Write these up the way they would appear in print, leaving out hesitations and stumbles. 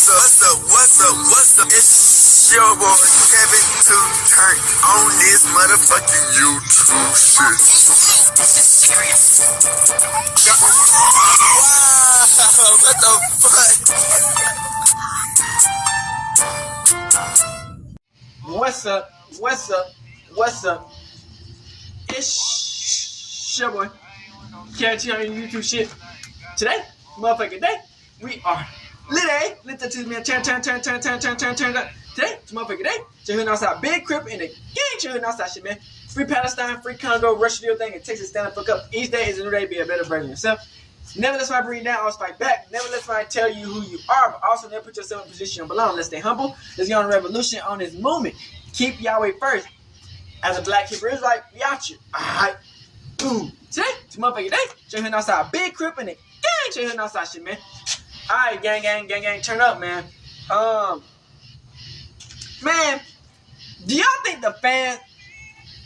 What's up? It's your boy Kevin to turn on this motherfucking YouTube shit. Wow, what the fuck? What's up? It's your boy Kevin to turn on YouTube shit. Today, motherfucking day, we are lit to me. Turn. Today, it's motherfucking day. Chillin' outside, big crip in the gang. Chillin' outside, shit, man. Free Palestine, free Congo, Russia, deal thing, and Texas stand the fuck up. Each day is a new day. Be a better version of yourself. Never let somebody bring you down. Always fight back. Never let somebody tell you who you are, but also never put yourself in a position to belong. Let's stay humble. Let's get on a revolution on this movement. Keep Yahweh first. As a black Hebrew Israelite, we out here. Alright. Boom. Today, it's motherfucking day. Chillin' outside, big crip in the gang. Chillin' outside, shit, man. Alright, gang, turn up, man. Man, do y'all think the fans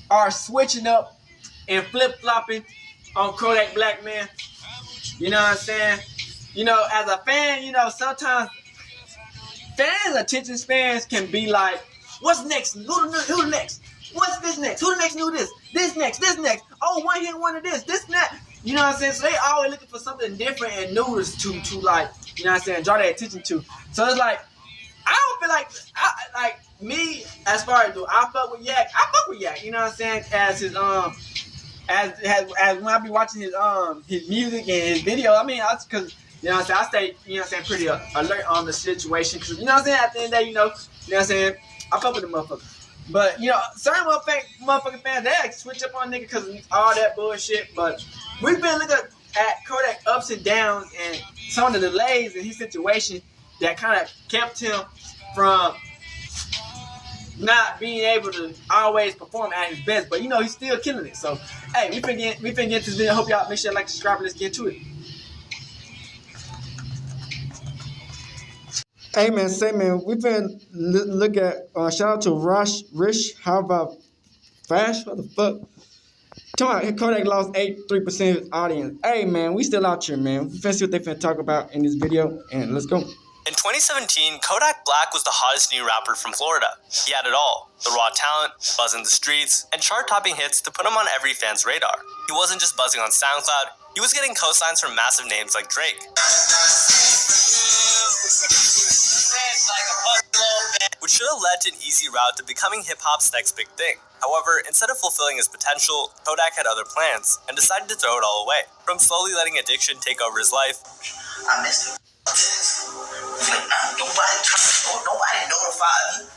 are switching up and flip-flopping on Kodak Black, man? You know what I'm saying? You know, as a fan, you know, sometimes fans' attention spans can be like, what's next? Who next? What's this next? Who the next knew this? This next. Oh, one hit one of this and that. You know what I'm saying? So they always looking for something different and new to like, you know what I'm saying, draw their attention to. So it's like, I don't feel like me, as far as do I fuck with Yak? I fuck with Yak, you know what I'm saying? As his as when I be watching his music and his video, I mean, because you know what I'm saying, I stay, you know what I'm saying, pretty alert on the situation, because you know what I'm saying, at the end of the day, you know what I'm saying, I fuck with the motherfucker. But you know, certain motherfucking fans, they like switch up on nigga because of all that bullshit. But we've been looking at Kodak ups and downs and some of the delays in his situation that kind of kept him from not being able to always perform at his best. But you know, he's still killing it. So hey, we finna get into this video. Hope y'all make sure you like, subscribe, and let's get to it. Hey man, say man, we've been look at shout out to Rich. How about Fash? What the fuck? Talking about Kodak lost 83% of his audience. Hey man, we still out here, man. We finna see what they finna talk about in this video, and let's go. In 2017, Kodak Black was the hottest new rapper from Florida. He had it all: the raw talent, buzz in the streets, and chart-topping hits to put him on every fan's radar. He wasn't just buzzing on SoundCloud, he was getting cosigns from massive names like Drake. Which should have led to an easy route to becoming hip-hop's next big thing. However, instead of fulfilling his potential, Kodak had other plans and decided to throw it all away. From slowly letting addiction take over his life, I missed it. Nobody notified me.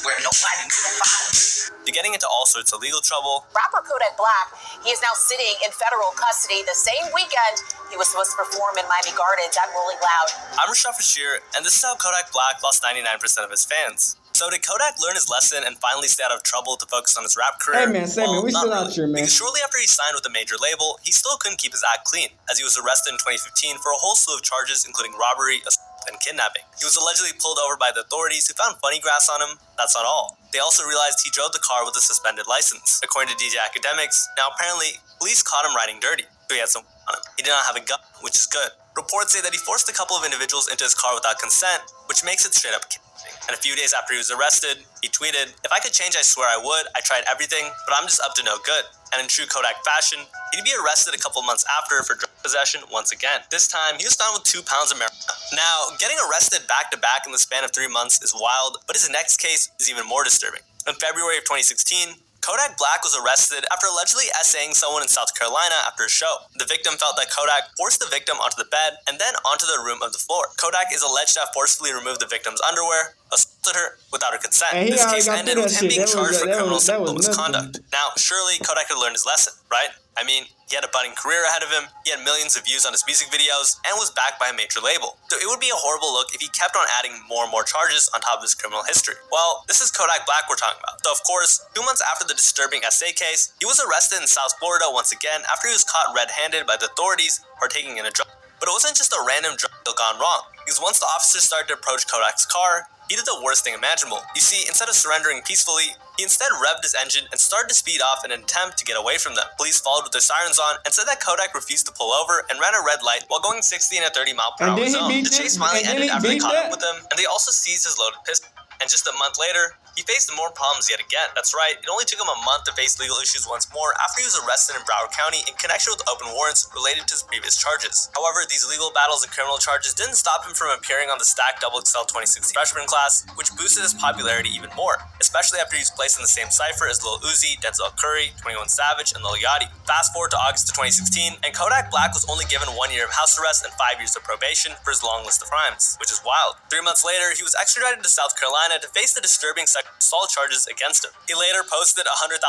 Where nobody notified me. to getting into all sorts of legal trouble. Rapper Kodak Black, he is now sitting in federal custody. The same weekend, he was supposed to perform in Miami Gardens at Rolling Loud. I'm Rashad Bashir, and this is how Kodak Black lost 99% of his fans. So did Kodak learn his lesson and finally stay out of trouble to focus on his rap career? Hey man, we still out here, man. Because shortly after he signed with a major label, he still couldn't keep his act clean, as he was arrested in 2015 for a whole slew of charges, including robbery, assault, and kidnapping. He was allegedly pulled over by the authorities, who found funny grass on him. That's not all. They also realized he drove the car with a suspended license. According to DJ Academics, now apparently, police caught him riding dirty, so he had some on him. He did not have a gun, which is good. Reports say that he forced a couple of individuals into his car without consent, which makes it straight up kidnapping. And a few days after he was arrested, he tweeted, "If I could change, I swear I would. I tried everything, but I'm just up to no good." And in true Kodak fashion, he'd be arrested a couple of months after for drug possession once again. This time, he was found with 2 pounds of marijuana. Now, getting arrested back-to-back in the span of 3 months is wild, but his next case is even more disturbing. In February of 2016, Kodak Black was arrested after allegedly essaying someone in South Carolina after a show. The victim felt that Kodak forced the victim onto the bed and then onto the room of the floor. Kodak is alleged to have forcibly removed the victim's underwear, assaulted her without her consent. This case ended with him being charged for criminal sexual misconduct. Now, surely Kodak had learned his lesson, right? I mean, he had a budding career ahead of him, he had millions of views on his music videos, and was backed by a major label. So it would be a horrible look if he kept on adding more and more charges on top of his criminal history. Well, this is Kodak Black we're talking about. So of course, 2 months after the disturbing SA case, he was arrested in South Florida once again after he was caught red-handed by the authorities partaking in a drug. But it wasn't just a random drug deal gone wrong, because once the officers started to approach Kodak's car, he did the worst thing imaginable. You see, instead of surrendering peacefully, he instead revved his engine and started to speed off in an attempt to get away from them. Police followed with their sirens on and said that Kodak refused to pull over and ran a red light while going 60 in a 30-mile-per-hour zone. The chase finally ended after they caught up with him, and they also seized his loaded pistol. And just a month later, he faced more problems yet again. That's right, it only took him a month to face legal issues once more after he was arrested in Broward County in connection with open warrants related to his previous charges. However, these legal battles and criminal charges didn't stop him from appearing on the stacked XXL 2016 freshman class, which boosted his popularity even more, especially after he was placed in the same cipher as Lil Uzi, Denzel Curry, 21 Savage, and Lil Yachty. Fast forward to August of 2016, and Kodak Black was only given 1 year of house arrest and 5 years of probation for his long list of crimes, which is wild. 3 months later, he was extradited to South Carolina to face the disturbing sexual assault charges against him. He later posted a $100,000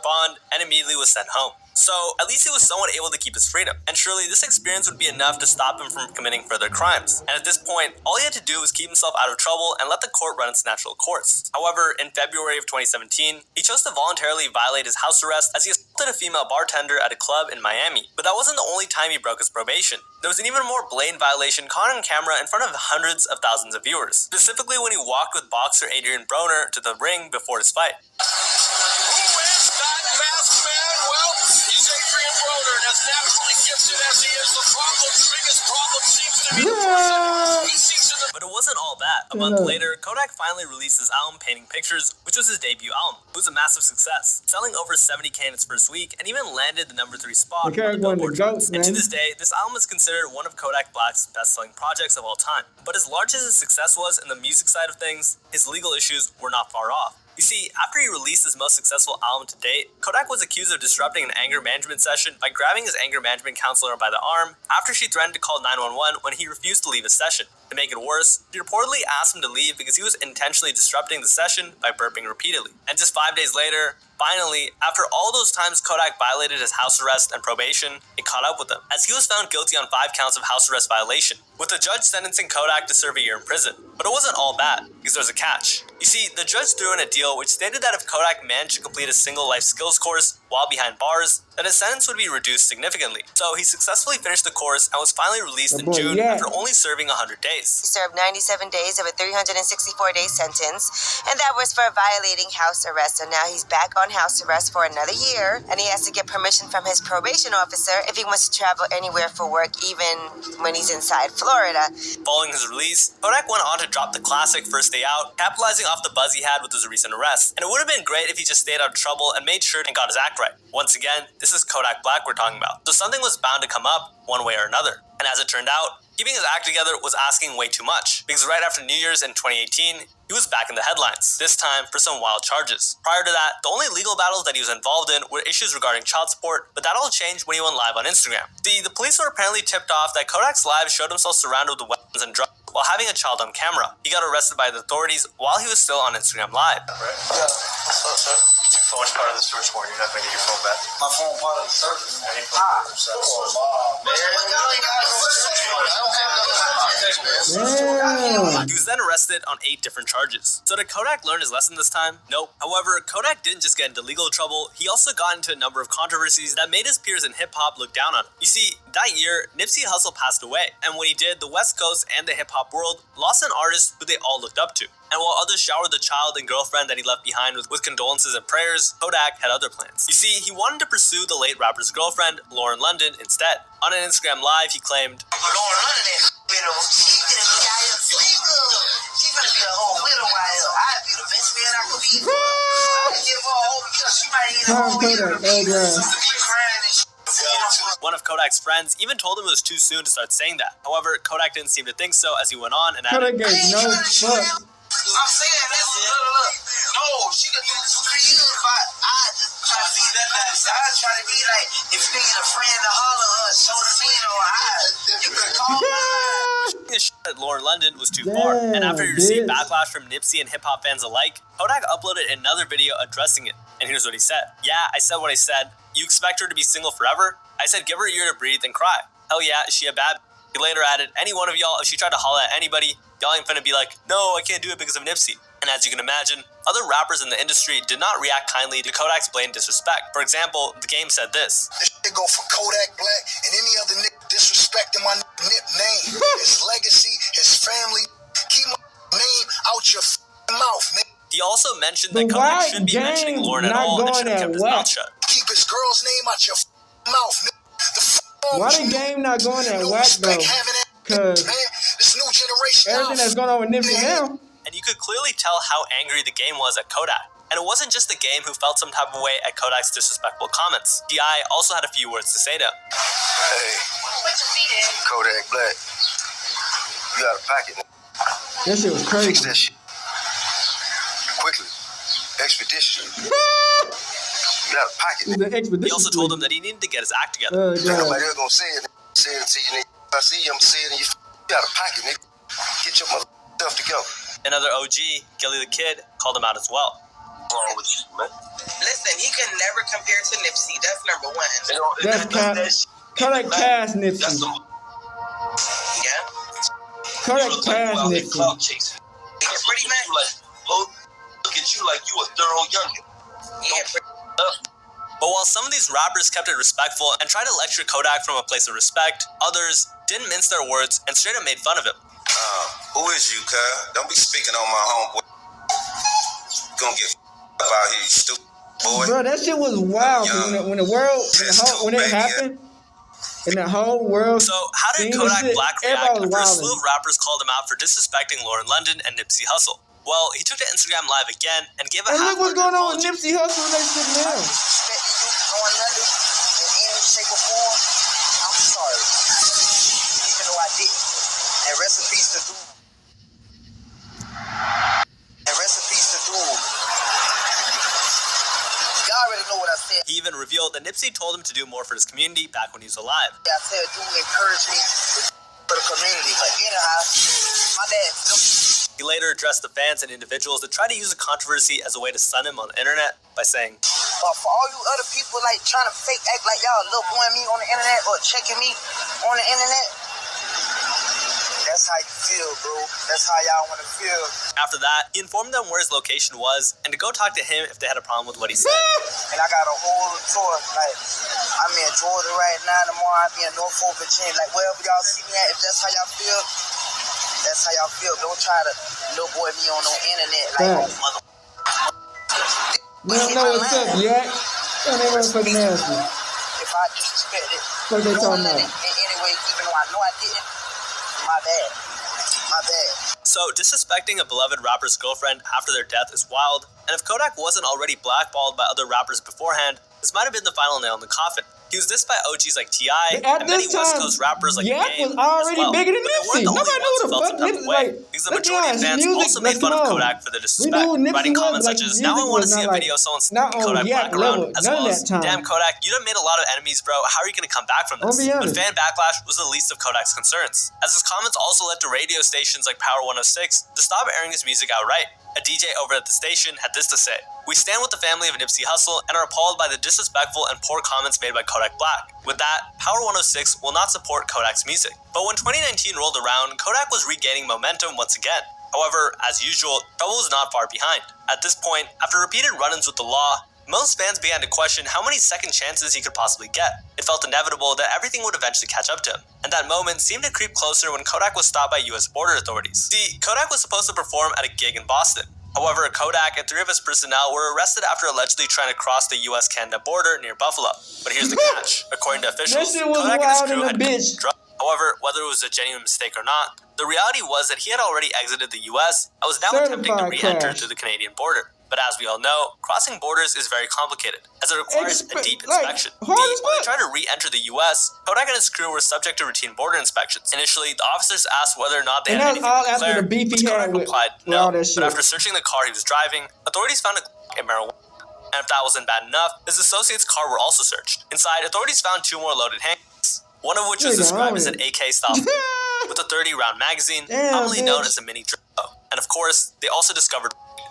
bond and immediately was sent home. So, at least he was somewhat able to keep his freedom. And surely this experience would be enough to stop him from committing further crimes. And at this point, all he had to do was keep himself out of trouble and let the court run its natural course. However, in February of 2017, he chose to voluntarily violate his house arrest as he assaulted a female bartender at a club in Miami. But that wasn't the only time he broke his probation. There was an even more blatant violation caught on camera in front of hundreds of thousands of viewers. Specifically when he walked with boxer Adrian Broner to the ring before his fight. But it wasn't all that. A month later, Kodak finally released his album Painting Pictures, which was his debut album. It was a massive success, selling over 70K in its first week and even landed the #3 spot on the Billboard charts. And to this day, this album is considered one of Kodak Black's best-selling projects of all time. But as large as his success was in the music side of things, his legal issues were not far off. You see, after he released his most successful album to date, Kodak was accused of disrupting an anger management session by grabbing his anger management counselor by the arm after she threatened to call 911 when he refused to leave his session. To make it worse, she reportedly asked him to leave because he was intentionally disrupting the session by burping repeatedly. And just 5 days later, finally, after all those times Kodak violated his house arrest and probation, it caught up with him, as he was found guilty on 5 counts of house arrest violation, with the judge sentencing Kodak to serve a year in prison. But it wasn't all bad, because there was a catch. You see, the judge threw in a deal which stated that if Kodak managed to complete a single life skills course while behind bars, then his sentence would be reduced significantly. So he successfully finished the course and was finally released in June after only serving 100 days. He served 97 days of a 364-day sentence, and that was for violating house arrest. So now he's back on house arrest for another year, and he has to get permission from his probation officer if he wants to travel anywhere for work, even when he's inside Florida. Following his release, Kodak went on to drop the classic First Day Out, capitalizing off the buzz he had with his recent arrest. And it would have been great if he just stayed out of trouble and made sure and got his act right. Once again, this is Kodak Black we're talking about. So something was bound to come up one way or another. And as it turned out, keeping his act together was asking way too much, because right after New Year's in 2018, he was back in the headlines, this time for some wild charges. Prior to that, the only legal battles that he was involved in were issues regarding child support, but that all changed when he went live on Instagram. The police were apparently tipped off that Kodak's live showed himself surrounded with weapons and drugs while having a child on camera. He got arrested by the authorities while he was still on Instagram Live. Yeah, what's up, sir? Your phone's part of the search warrant. You're not going to get your phone back. My phone part of the search warrant? Man, He was then arrested on 8 different charges. So did Kodak learn his lesson this time? Nope. However, Kodak didn't just get into legal trouble, he also got into a number of controversies that made his peers in hip-hop look down on him. You see, that year, Nipsey Hussle passed away, and when he did, the West Coast and the hip-hop world lost an artist who they all looked up to. And while others showered the child and girlfriend that he left behind with condolences and prayers, Kodak had other plans. You see, he wanted to pursue the late rapper's girlfriend, Lauren London, instead. On an Instagram Live, he claimed, Lauren London is she's gonna be out here single. She's gonna be a whole widow out here. I'd be the best man I could be. I'd give her a whole year. She might need a whole year. One of Kodak's friends even told him it was too soon to start saying that. However, Kodak didn't seem to think so as he went on and added, I'm saying this, look. No, she could do 2-3 years, but I just try to be that nice. I try to be like, if you need a friend to holler her, show the scene or you can call me. His shit at Lauren London was too far, and after he received backlash from Nipsey and hip-hop fans alike, Kodak uploaded another video addressing it, and here's what he said. Yeah, I said what I said. You expect her to be single forever? I said give her a year to breathe and cry. Hell yeah, is she a bad? He later added, any one of y'all, if she tried to holler at anybody, y'all ain't finna be like, no, I can't do it because of Nipsey. And as you can imagine, other rappers in the industry did not react kindly to Kodak's blatant disrespect. For example, The Game said this. This shit go for Kodak Black and any other nigga disrespecting my nip name, his legacy, his family. Keep my name out your also mentioned that Kodak shouldn't be mentioning Lauren at all and should have kept his mouth shut. Keep his girl's name out your mouth, nigga. Why the game not going that whack though? Cause this new generation, everything that's going on with Nipsey now. And you could clearly tell how angry the game was at Kodak. And it wasn't just the game who felt some type of way at Kodak's disrespectful comments. T.I. also had a few words to say to him. Hey, Kodak Black, you got a pocket. That shit was crazy. Fix that shit quickly, expeditiously. You got a pocket. He also told him that he needed to get his act together. Nobody else gonna say it. Say it to you, nigga. If I see you, I'm saying it. You got a pocket, nigga. Get your mother stuff together. Another OG, Gilly the Kid, called him out as well. What's wrong with you, man? Listen, he can never compare to Nipsey. That's number one. That's Kodak past Nipsey. Yeah. Kodak past Nipsey. Pretty much. Look at you like you a thorough youngin. Yeah, But while some of these rappers kept it respectful and tried to lecture Kodak from a place of respect, others didn't mince their words and straight up made fun of him. Who is you, cuz? Don't be speaking on my homeboy. You gonna get out here, you stupid boy. Bro, that shit was wild. When the world, when it happened, and the whole world. So how did Kodak Black react after a slew of rappers called him out for disrespecting Lauren London and Nipsey Hussle? Well, he took to Instagram Live again and gave a And look what's going on with apology. Nipsey Hussle and that shit now. Respecting you, Lauren London, in any shape or form, I'm sorry. Even though I didn't. And rest in peace to Dude. Y'all already know what I said. He even revealed that Nipsey told him to do more for his community back when he was alive. I said Dude encouraged me for the community. But anyhow, my bad. He later addressed the fans and individuals that tried to use the controversy as a way to stun him on the internet by saying, For all you other people like trying to fake act like y'all little boying me on the internet or checking me on the internet, that's how you feel, bro. That's how y'all want to feel. After that, he informed them where his location was and to go talk to him if they had a problem with what he said. And I got a whole tour. Like, I'm in Georgia right now. Tomorrow I'm in Norfolk, Virginia. Like, wherever y'all see me at, if that's how y'all feel, that's how y'all feel. Don't try to little boy me on no internet. Like, oh, mother. You don't know what's up yet. Don't even fucking ask me. If I disrespected, What they talking about? in any way, even though I know I didn't, my bad. My bad. So, disrespecting a beloved rapper's girlfriend after their death is wild, and if Kodak wasn't already blackballed by other rappers beforehand, this might have been the final nail in the coffin. He was dissed by OGs like T.I. At and many this West time, Coast rappers like Yak The Game was already as well. bigger than But they Nipsey. weren't the only Nobody ones knew who the felt fuck some type of Nipsey, way, like, because the let's be majority of honest, fans music, also made let's fun of come on. Kodak for the We disrespect, knew Nipsey writing was, comments like, such as, music now I want to was see not a like- video of someone not on Kodak Yak Black around, level, as none well of as, that time. damn Kodak, you done made a lot of enemies, bro. How are you going to come back from I'll this? be But honest. fan backlash was the least of Kodak's concerns, as his comments also led to radio stations like Power 106 to stop airing his music outright. A DJ over at the station had this to say: "We stand with the family of Nipsey Hussle and are appalled by the disrespectful and poor comments made by Kodak Black. With that, Power 106 will not support Kodak's music." But when 2019 rolled around, Kodak was regaining momentum once again. However, as usual, trouble was not far behind. At this point, after repeated run-ins with the law, most fans began to question how many second chances he could possibly get. It felt inevitable that everything would eventually catch up to him, and that moment seemed to creep closer when Kodak was stopped by US border authorities. See, Kodak was supposed to perform at a gig in Boston. However, Kodak and 3 of his personnel were arrested after allegedly trying to cross the US-Canada border near Buffalo. But here's the catch. According to officials, That shit was Kodak and his wild crew in a had bitch. drugged. However, whether it was a genuine mistake or not, the reality was that he had already exited the US and was now attempting to Certified re-enter crash. through the Canadian border. But as we all know, crossing borders is very complicated, as it requires a deep inspection. hard as When they fuck. tried to re-enter the US, Kodak and his crew were subject to routine border inspections. Initially, the officers asked whether or not they And had that's anything all to after declare, the beef he which Kodak had with replied all no. that But shit. after searching the car he was driving, authorities found a and marijuana. And if that wasn't bad enough, his associates' car were also searched. Inside, authorities found 2 more loaded handguns, one of which was Nigga, described as own an it. AK style with a 30-round magazine, Damn, commonly known bitch. as a mini Draco. And of course, they also discovered.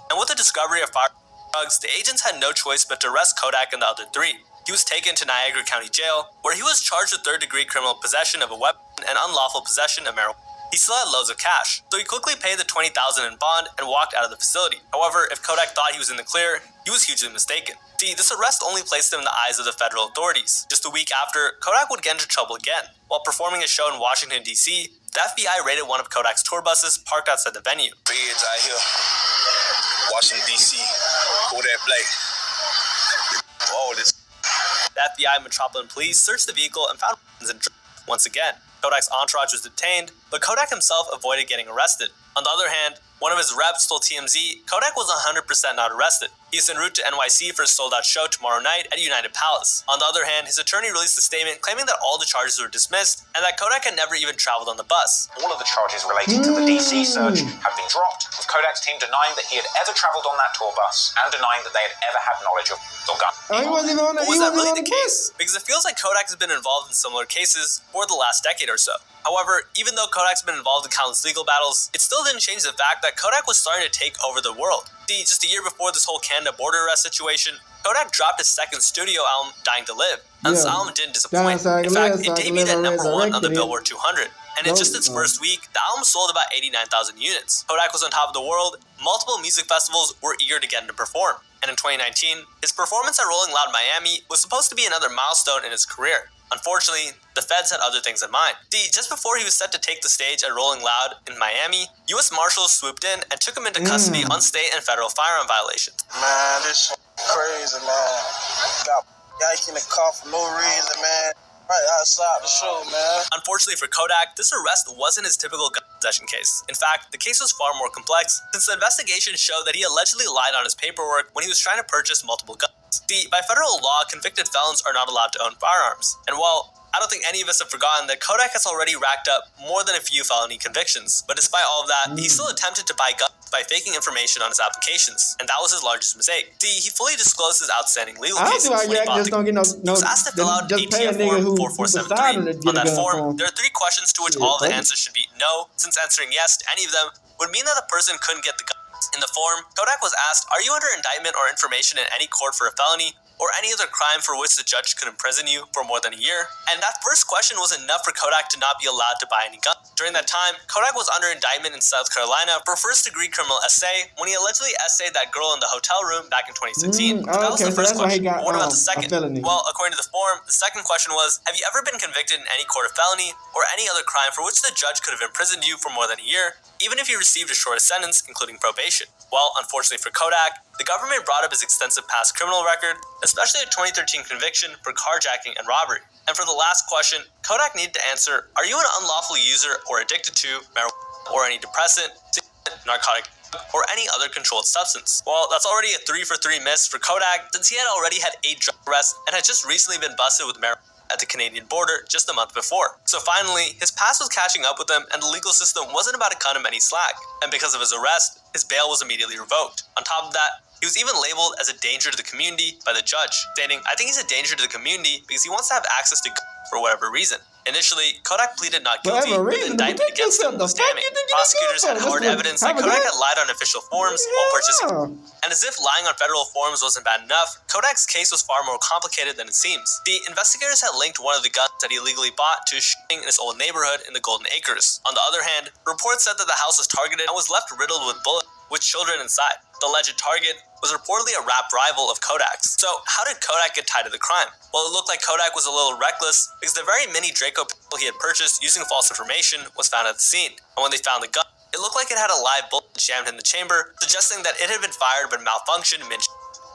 And with the discovery of drugs, the agents had no choice but to arrest Kodak and the other 3. He was taken to Niagara County Jail, where he was charged with third-degree criminal possession of a weapon and unlawful possession of marijuana. He still had loads of cash, so he quickly paid the $20,000 in bond and walked out of the facility. However, if Kodak thought he was in the clear, he was hugely mistaken. See, this arrest only placed him in the eyes of the federal authorities. Just a week after, Kodak would get into trouble again. While performing a show in Washington, D.C., the FBI raided one of Kodak's tour buses parked outside the venue. Feds out here Washington, D.C. Kodak Black. All this. The FBI Metropolitan Police searched the vehicle and found weapons and drugs once again. Kodak's entourage was detained, but Kodak himself avoided getting arrested. On the other hand, one of his reps told TMZ Kodak was 100% not arrested. He's en route to NYC for a sold-out show tomorrow night at United Palace. On the other hand, his attorney released a statement claiming that all the charges were dismissed and that Kodak had never even traveled on the bus. All of the charges related to the DC search have been dropped, with Kodak's team denying that he had ever traveled on that tour bus and denying that they had ever had knowledge of or gun. He wasn't even on the, Was that really the case? Because it feels like Kodak has been involved in similar cases for the last decade or so. However, even though Kodak's been involved in countless legal battles, it still didn't change the fact that Kodak was starting to take over the world. See, just a year before this whole Canada border arrest situation, Kodak dropped his second studio album, Dying to Live. And this album didn't disappoint. In fact, it debuted at #1 on the Billboard 200. And in just its first week, the album sold about 89,000 units. Kodak was on top of the world. Multiple music festivals were eager to get him to perform. And in 2019, his performance at Rolling Loud Miami was supposed to be another milestone in his career. Unfortunately, the feds had other things in mind. See, just before he was set to take the stage at Rolling Loud in Miami, U.S. Marshals swooped in and took him into custody on state and federal firearm violations. Man, this shit crazy, man. Got yank in the car for no reason, man. Right outside the show, man. Unfortunately for Kodak, this arrest wasn't his typical gun possession case. In fact, the case was far more complex, since the investigation showed that he allegedly lied on his paperwork when he was trying to purchase multiple guns. See, by federal law, convicted felons are not allowed to own firearms. And while I don't think any of us have forgotten that Kodak has already racked up more than a few felony convictions. But despite all of that, he still attempted to buy guns by faking information on his applications, and that was his largest mistake. See, he fully disclosed his outstanding legal cases when he bought the gun. He was asked to fill out ATF form 4473. On that form, there are 3 questions to which all the answers should be no, since answering yes to any of them would mean that the person couldn't get the gun. In the form, Kodak was asked, "Are you under indictment or information in any court for a felony or any other crime for which the judge could imprison you for more than a year?" And that first question was enough for Kodak to not be allowed to buy any guns. During that time, Kodak was under indictment in South Carolina for first-degree criminal essay when he allegedly essayed that girl in the hotel room back in 2016. That was the first question. What about the second? Well, according to the form, the second question was, "Have you ever been convicted in any court of felony or any other crime for which the judge could have imprisoned you for more than a year, even if you received a shorter sentence, including probation?" Well, unfortunately for Kodak, the government brought up his extensive past criminal record, especially a 2013 conviction for carjacking and robbery. And for the last question, Kodak needed to answer, "Are you an unlawful user or addicted to marijuana or any depressant, narcotic, or any other controlled substance?" Well, that's already a 3 for 3 miss for Kodak, since he had already had 8 drug arrests and had just recently been busted with marijuana at the Canadian border just a month before. So finally, his past was catching up with him and the legal system wasn't about to cut him any slack. And because of his arrest, his bail was immediately revoked. On top of that, he was even labeled as a danger to the community by the judge, stating, "I think he's a danger to the community because he wants to have access to guns for whatever reason." Initially, Kodak pleaded not guilty, but the indictment against him was damning. Prosecutors had hard evidence that Kodak had lied on official forms while purchasing. And as if lying on federal forms wasn't bad enough, Kodak's case was far more complicated than it seems. The investigators had linked one of the guns that he illegally bought to a shooting in his old neighborhood in the Golden Acres. On the other hand, reports said that the house was targeted and was left riddled with bullets, with children inside. The alleged target was reportedly a rap rival of Kodak's. So how did Kodak get tied to the crime? Well, it looked like Kodak was a little reckless because the very mini Draco pistol he had purchased using false information was found at the scene. And when they found the gun, it looked like it had a live bullet jammed in the chamber, suggesting that it had been fired but malfunctioned mid.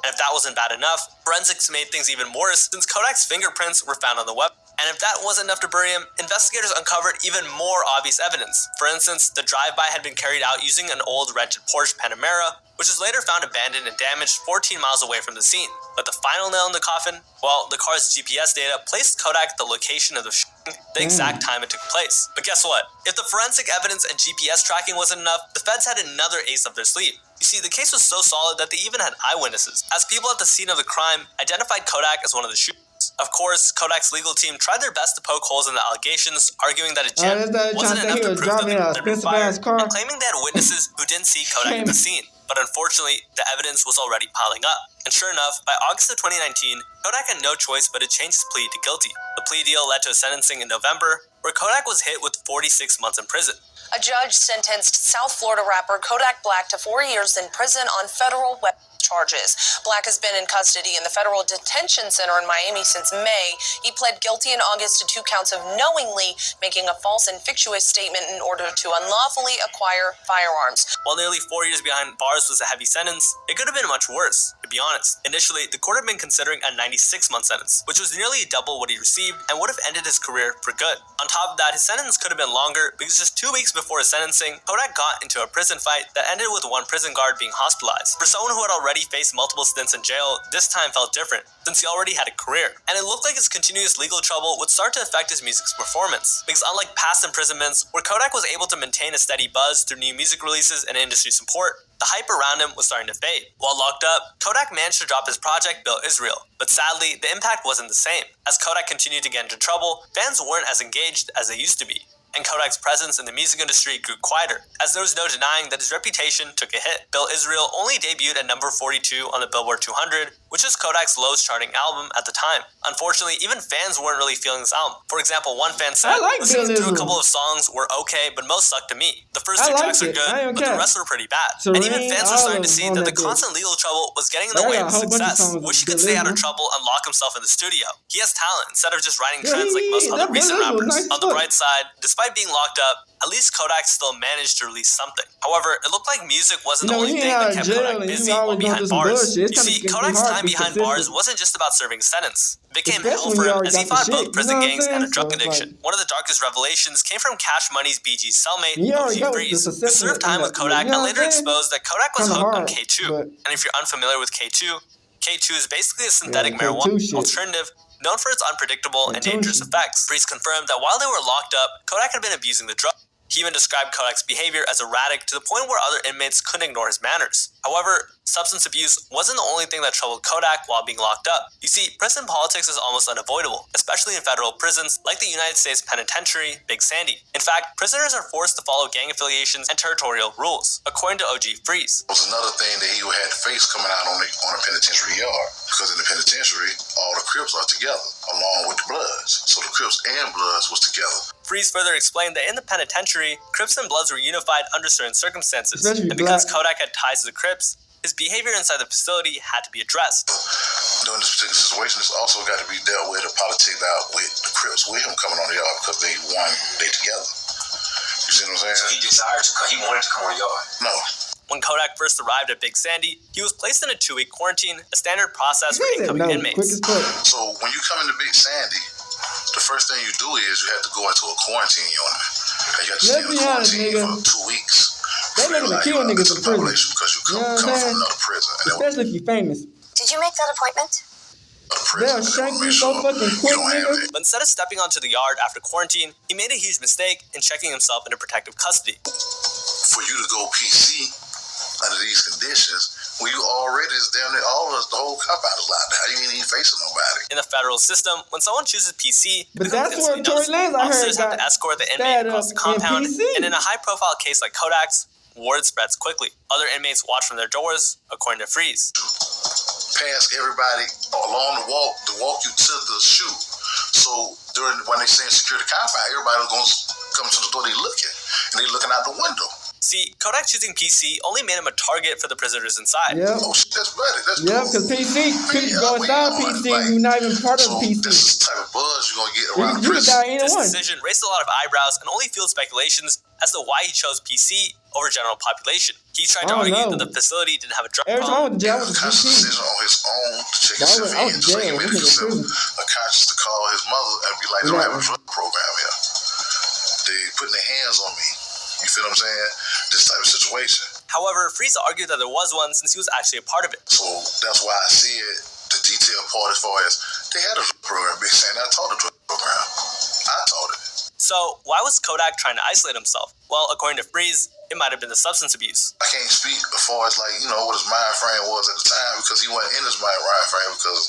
And if that wasn't bad enough, forensics made things even worse since Kodak's fingerprints were found on the weapon. And if that wasn't enough to bury him, investigators uncovered even more obvious evidence. For instance, the drive-by had been carried out using an old rented Porsche Panamera, which was later found abandoned and damaged 14 miles away from the scene. But the final nail in the coffin? Well, the car's GPS data placed Kodak at the location of the shooting, the exact time it took place. But guess what? If the forensic evidence and GPS tracking wasn't enough, the feds had another ace up their sleeve. You see, the case was so solid that they even had eyewitnesses, as people at the scene of the crime identified Kodak as one of the shooters. Of course, Kodak's legal team tried their best to poke holes in the allegations, arguing that a gem wasn't enough to prove that the gun had been fired, and claiming they had witnesses who didn't see Kodak at the scene. But unfortunately, the evidence was already piling up. And sure enough, by August of 2019, Kodak had no choice but to change his plea to guilty. The plea deal led to a sentencing in November, where Kodak was hit with 46 months in prison. A judge sentenced South Florida rapper Kodak Black to 4 years in prison on federal weapons charges. Black has been in custody in the federal detention center in Miami since May. He pled guilty in August to 2 counts of knowingly making a false and fictitious statement in order to unlawfully acquire firearms. While nearly 4 years behind bars was a heavy sentence, it could have been much worse, to be honest. Initially, the court had been considering a 96-month sentence, which was nearly double what he received and would have ended his career for good. On top of that, his sentence could have been longer because just 2 weeks before his sentencing, Kodak got into a prison fight that ended with one prison guard being hospitalized. For someone who had already faced multiple stints in jail, this time felt different, since he already had a career. And it looked like his continuous legal trouble would start to affect his music's performance, because unlike past imprisonments, where Kodak was able to maintain a steady buzz through new music releases and industry support, the hype around him was starting to fade. While locked up, Kodak managed to drop his project Built Israel, but sadly, the impact wasn't the same. As Kodak continued to get into trouble, fans weren't as engaged as they used to be, and Kodak's presence in the music industry grew quieter, as there was no denying that his reputation took a hit. Built Israel only debuted at number 42 on the Billboard 200, which was Kodak's lowest charting album at the time. Unfortunately, even fans weren't really feeling this album. For example, one fan said, listening through a couple of songs were okay, but most sucked to me. The first 2 tracks are good, but the rest were pretty bad. And even fans were starting to see that the constant legal trouble was getting in the way of his success. Wish he could stay out of trouble and lock himself in the studio. He has talent instead of just writing trends like most other recent rappers. On the bright side, despite being locked up, at least Kodak still managed to release something. However, it looked like music wasn't the only thing that kept Kodak busy while behind bars. You see, Kodak's time behind bars wasn't just about serving a sentence. It became hell for him as he fought both prison gangs and a drug addiction. One of the darkest revelations came from Cash Money's BG's cellmate, OG Freeze, who served time with Kodak and later exposed that Kodak was hooked on K2. And if you're unfamiliar with K2, K2 is basically a synthetic marijuana alternative known for its unpredictable and dangerous effects. Freeze confirmed that while they were locked up, Kodak had been abusing the drug. He even described Kodak's behavior as erratic to the point where other inmates couldn't ignore his manners. However, substance abuse wasn't the only thing that troubled Kodak while being locked up. You see, prison politics is almost unavoidable, especially in federal prisons like the United States Penitentiary, Big Sandy. In fact, prisoners are forced to follow gang affiliations and territorial rules, according to OG Freeze. It was another thing that he had to face coming out on a penitentiary yard, because in the penitentiary, all the Crips are together, along with the Bloods. So the Crips and Bloods was together. Freeze further explained that in the penitentiary, Crips and Bloods were unified under certain circumstances, and because Kodak had ties to the Crips, his behavior inside the facility had to be addressed. During this particular situation, it's also got to be dealt with or politicked out with the Crips, with him coming on the yard because they together. You see what I'm saying? So he wanted to come on the yard? No. When Kodak first arrived at Big Sandy, he was placed in a 2-week quarantine, a standard process for incoming inmates. So when you come into Big Sandy, the first thing you do is you have to go into a quarantine unit. And you have to stay in quarantine for 2 weeks. They never kill niggas in prison. Because you come from another prison. Especially if you're famous. Did you make that appointment? They'll shank you so fucking quick, nigga. But instead of stepping onto the yard after quarantine, he made a huge mistake in checking himself into protective custody. For you to go PC under these conditions, when you already is down there, the whole compound is locked down. You ain't even facing nobody. In the federal system, when someone chooses PC, but that's where Tory Lanez, I heard, officers have to escort the inmate across the compound, and in a high-profile case like Kodak's, word spreads quickly. Other inmates watch from their doors, according to Freeze. Pass everybody along the walk to walk you to the chute. So when they say secure the compound, everybody's going to come to the door. They looking out the window. See, Kodak choosing PC only made him a target for the prisoners inside. Yeah. Oh shit, that's better. That's because PC, people go inside PC, you're not even part of PC. This is the type of buzz you're going to get around the prison. This decision raised a lot of eyebrows and only fueled speculations as to why he chose PC over general population. He tried to argue that the facility didn't have a drug problem. He had a conscious decision on his own to check himself in. So he made a conscious to call his mother and be like, they don't have a drug program here. They putting their hands on me. You feel what I'm saying? This type of situation. However, Freeze argued that there was one since he was actually a part of it. So that's why I see it, the detailed part as far as they had a drug program. Big saying I taught the drug program. I taught it. So why was Kodak trying to isolate himself? Well, according to Freeze, it might have been the substance abuse. I can't speak as far as what his mind frame was at the time because he wasn't in his mind frame because,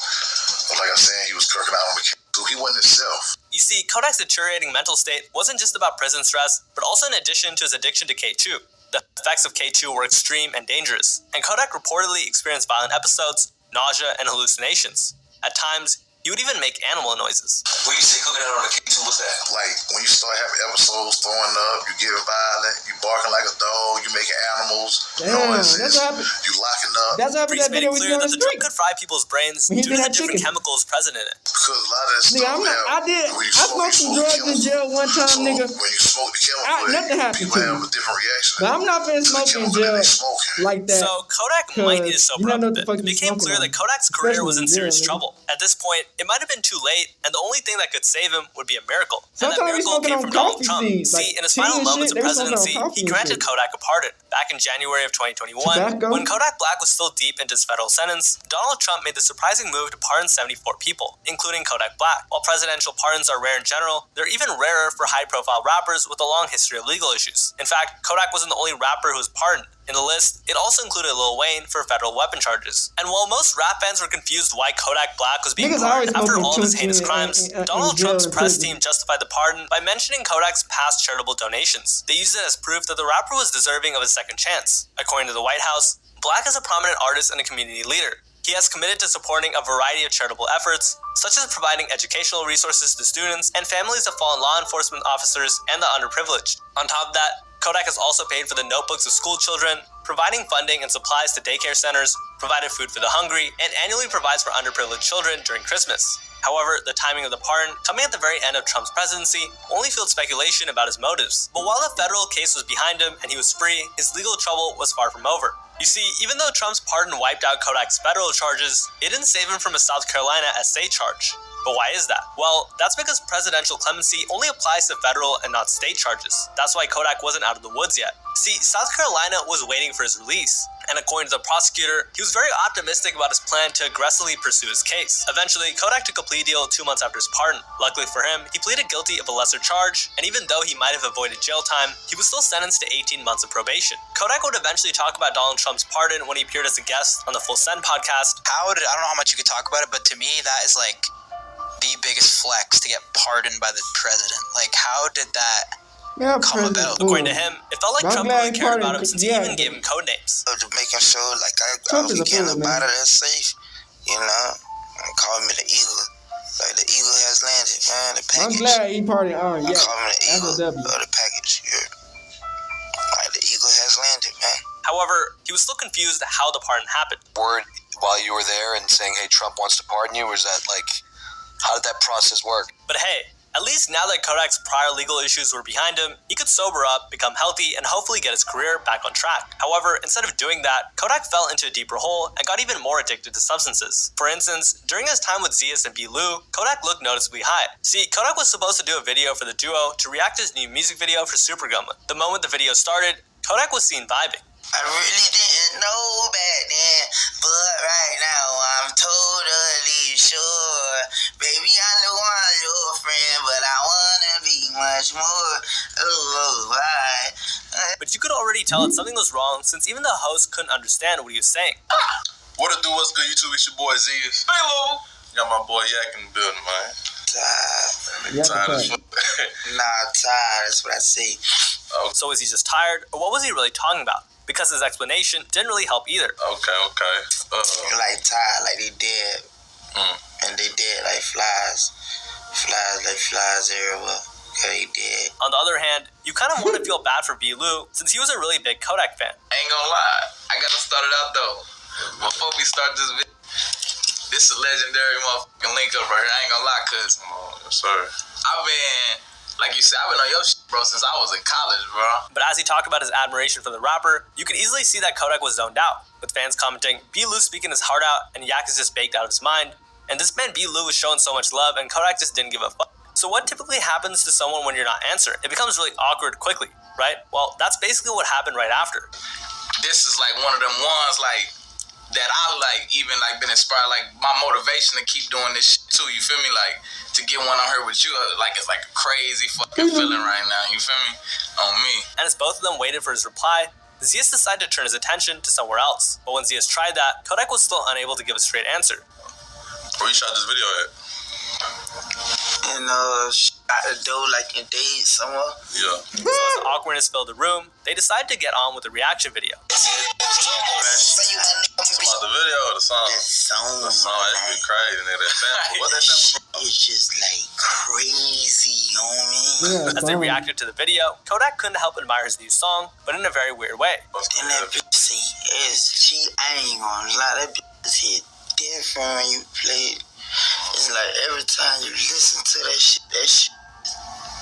like I said, he was kirking out on the so he wasn't himself. You see, Kodak's deteriorating mental state wasn't just about prison stress, but also in addition to his addiction to K2. The effects of K2 were extreme and dangerous, and Kodak reportedly experienced violent episodes, nausea, and hallucinations. At times, he would even make animal noises. When you say cooking out on the K2, what's that? Like when you start having episodes throwing up, you getting violent, You barking like a dog. You making animals. Damn, that's what happened. You locking up. That's what happened. That video we clear on that the the drug street. could fry people's brains due to the different chemicals present in it. Because a lot of that Nigga, stuff, I smoked some drugs in jail one time, nigga. When you smoke the chemical, nothing happened people to have me. a different reaction. But I'm not finna smoke in jail like that. So Kodak might need to sober up a bit. It became clear that Kodak's career was in serious trouble. At this point, it might have been too late, and the only thing that could save him would be a miracle. And that miracle came from Donald Trump. See, in his final moments of presidency, he granted Kodak a pardon. Back in January of 2021, when Kodak Black was still deep into his federal sentence, Donald Trump made the surprising move to pardon 74 people, including Kodak Black. While presidential pardons are rare in general, they're even rarer for high-profile rappers with a long history of legal issues. In fact, Kodak wasn't the only rapper who was pardoned. In the list, it also included Lil Wayne for federal weapon charges. And while most rap fans were confused why Kodak Black was being pardoned after all of his heinous crimes, Donald Trump's press team justified the pardon by mentioning Kodak's past charitable donations. They used it as proof that the rapper was deserving of a second chance. According to the White House, Black is a prominent artist and a community leader. He has committed to supporting a variety of charitable efforts, such as providing educational resources to students and families of fallen law enforcement officers and the underprivileged. On top of that, Kodak has also paid for the notebooks of school children, providing funding and supplies to daycare centers, provided food for the hungry, and annually provides for underprivileged children during Christmas. However, the timing of the pardon, coming at the very end of Trump's presidency, only fueled speculation about his motives. But while the federal case was behind him and he was free, his legal trouble was far from over. You see, even though Trump's pardon wiped out Kodak's federal charges, it didn't save him from a South Carolina SA charge. But why is that? Well, that's because presidential clemency only applies to federal and not state charges. That's why Kodak wasn't out of the woods yet. See, South Carolina was waiting for his release, and according to the prosecutor, he was very optimistic about his plan to aggressively pursue his case. Eventually, Kodak took a plea deal 2 months after his pardon. Luckily for him, he pleaded guilty of a lesser charge, and even though he might have avoided jail time, he was still sentenced to 18 months of probation. Kodak would eventually talk about Donald Trump's pardon when he appeared as a guest on the Full Send podcast. I don't know how much you could talk about it, but to me, that is like the biggest flex to get pardoned by the president. Like, how did that come about? According to him, it felt like Trump really cared about him since he even gave him code names. To making sure, like, I was getting up out of there safe, you know, and calling me the eagle. Like, the eagle has landed, man, the package. I'm glad he party on, yeah. Call me the eagle of the package, yeah. Like, the eagle has landed, man. However, he was still confused how the pardon happened. Word while you were there and saying, hey, Trump wants to pardon you, or is that like, how did that process work? But hey, at least now that Kodak's prior legal issues were behind him, he could sober up, become healthy, and hopefully get his career back on track. However, instead of doing that, Kodak fell into a deeper hole and got even more addicted to substances. For instance, during his time with Zias and B. Lou, Kodak looked noticeably high. See, Kodak was supposed to do a video for the duo to react to his new music video for Super Gumma. The moment the video started, Kodak was seen vibing. I really didn't know back then, but right now I'm totally sure. Baby, I know I'm your friend, but I wanna be much more. Oh, why? But you could already tell that something was wrong since even the host couldn't understand what he was saying. What it do? What's good, YouTube? It's your boy Zias. Hey, Lou. Got my boy Yak in the building, man. Tired as fuck. Nah, tired. That's what I say. Oh. So was he just tired, or what was he really talking about? Because his explanation didn't really help either. Okay. Like tired, like they dead. And they dead like flies. Flies everywhere. Okay, they dead. On the other hand, you kind of want to feel bad for B. Lou, since he was a really big Kodak fan. I ain't gonna lie, I gotta start it out though. Before we start this video, this is a legendary motherfucking link up right here. I ain't gonna lie, cuz. Yes, sir. I've been, like you said, I've been on your shit, bro, since I was in college, bro. But as he talked about his admiration for the rapper, you could easily see that Kodak was zoned out, with fans commenting, B. Lou speaking his heart out, and Yak is just baked out of his mind. And this man B. Lou was showing so much love, and Kodak just didn't give a fuck. So what typically happens to someone when you're not answering? It becomes really awkward quickly, right? Well, that's basically what happened right after. This is like one of them ones, like, that I like, even like been inspired, like my motivation to keep doing this shit too, you feel me? Like, to get one on her with you, like, it's like a crazy fucking feeling right now, you feel me? On me. And as both of them waited for his reply, Zias decided to turn his attention to somewhere else. But when Zias tried that, Kodak was still unable to give a straight answer. Where you shot this video at? And out the door like in days somewhere. Yeah. So as awkwardness filled the room, they decided to get on with the reaction video. About the video or the song? The song, it'd be crazy, nigga. That sample. What that sample? It's just like crazy, you know what I mean? As they reacted to the video, Kodak couldn't help admire his new song, but in a very weird way. And that bitch say, I ain't gonna lie, that bitch hit different when you play it. It's like every time you listen to that shit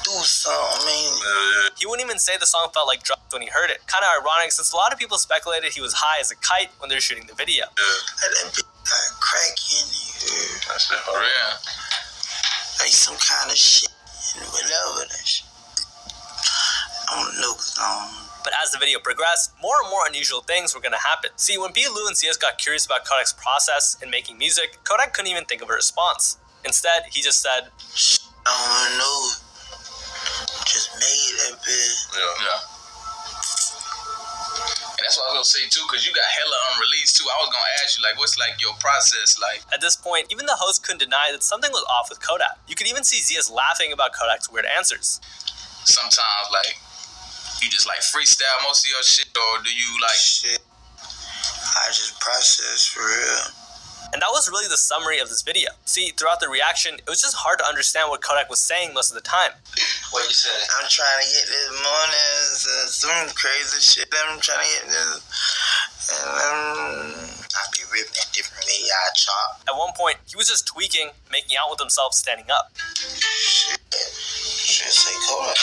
do something, man. He wouldn't even say the song felt like drugs when he heard it. Kind of ironic since a lot of people speculated he was high as a kite when they were shooting the video. Like that bitch got crack in it. That shit for real. Like some kind of shit, whatever that shit. I don't know, But as the video progressed, more and more unusual things were going to happen. See, when B. Lou and CS got curious about Kodak's process in making music, Kodak couldn't even think of a response. Instead, he just said, I don't know. Just made that bitch. Yeah. And that's what I was gonna say too, cause you got hella unreleased too. I was gonna ask you, like, what's like your process like? At this point, even the host couldn't deny that something was off with Kodak. You could even see Zias laughing about Kodak's weird answers. Sometimes, like, you just like freestyle most of your shit, or do you like shit? I just process for real. And that was really the summary of this video. See, throughout the reaction, it was just hard to understand what Kodak was saying most of the time. What you said? I'm trying to get this morning, some crazy shit. I'm trying to get this. And I be ripping at different media I chop. At one point, he was just tweaking, making out with himself standing up. Shit say Kodak.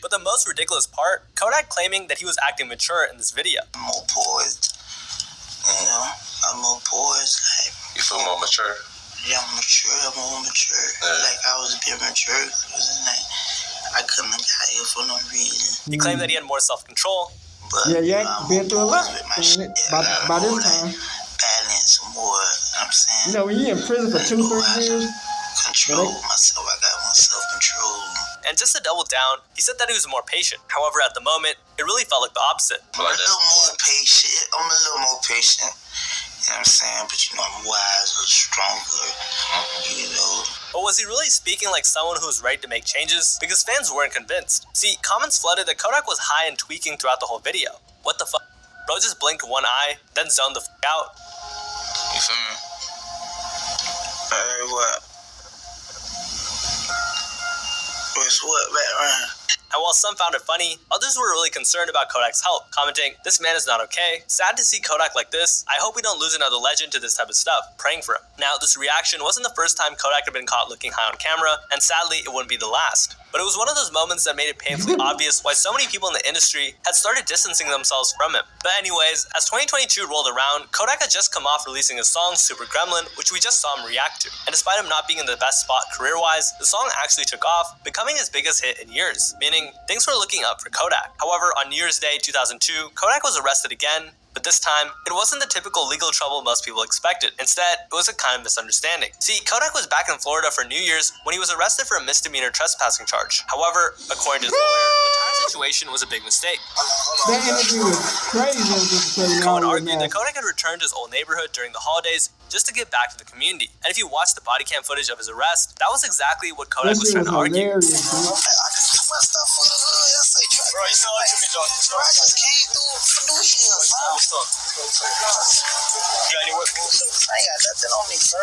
But the most ridiculous part, Kodak claiming that he was acting mature in this video. I'm more poised, you know? I'm more poised, like... You feel more mature? Yeah, I'm more mature. Yeah. Like, I was being mature, like, I couldn't have got here for no reason. He claimed that he had more self-control. But, been through a lot by this time. Balance more, you know what I'm saying? You know, when you're in prison for 2-3 years... Control myself, I got more self-control. And just to double down, he said that he was more patient. However, at the moment, it really felt like the opposite. I'm a little more patient. You know what I'm saying? But you know, I'm wiser, stronger, you know. But was he really speaking like someone who was ready to make changes? Because fans weren't convinced. See, comments flooded that Kodak was high and tweaking throughout the whole video. What the fuck? Bro just blinked one eye, then zoned the fuck out. You feel me? What? What's what, background? And while some found it funny, others were really concerned about Kodak's health, commenting, "This man is not okay. Sad to see Kodak like this. I hope we don't lose another legend to this type of stuff. Praying for him." Now, this reaction wasn't the first time Kodak had been caught looking high on camera, and sadly, it wouldn't be the last. But it was one of those moments that made it painfully obvious why so many people in the industry had started distancing themselves from him. But anyways, as 2022 rolled around, Kodak had just come off releasing his song Super Gremlin, which we just saw him react to. And despite him not being in the best spot career-wise, the song actually took off, becoming his biggest hit in years, meaning things were looking up for Kodak. However, on New Year's Day 2002, Kodak was arrested again, but this time, it wasn't the typical legal trouble most people expected. Instead, it was a kind of misunderstanding. See, Kodak was back in Florida for New Year's when he was arrested for a misdemeanor trespassing charge. However, according to his lawyer, the entire situation was a big mistake. That interview was crazy. Cohen argued that Kodak had returned to his old neighborhood during the holidays just to give back to the community. And if you watch the body cam footage of his arrest, that was exactly what Kodak was trying to argue. Bro, you saw it to me, dog. Bro, I just came through for New Year's. You got any work? I ain't got nothing on me, sir.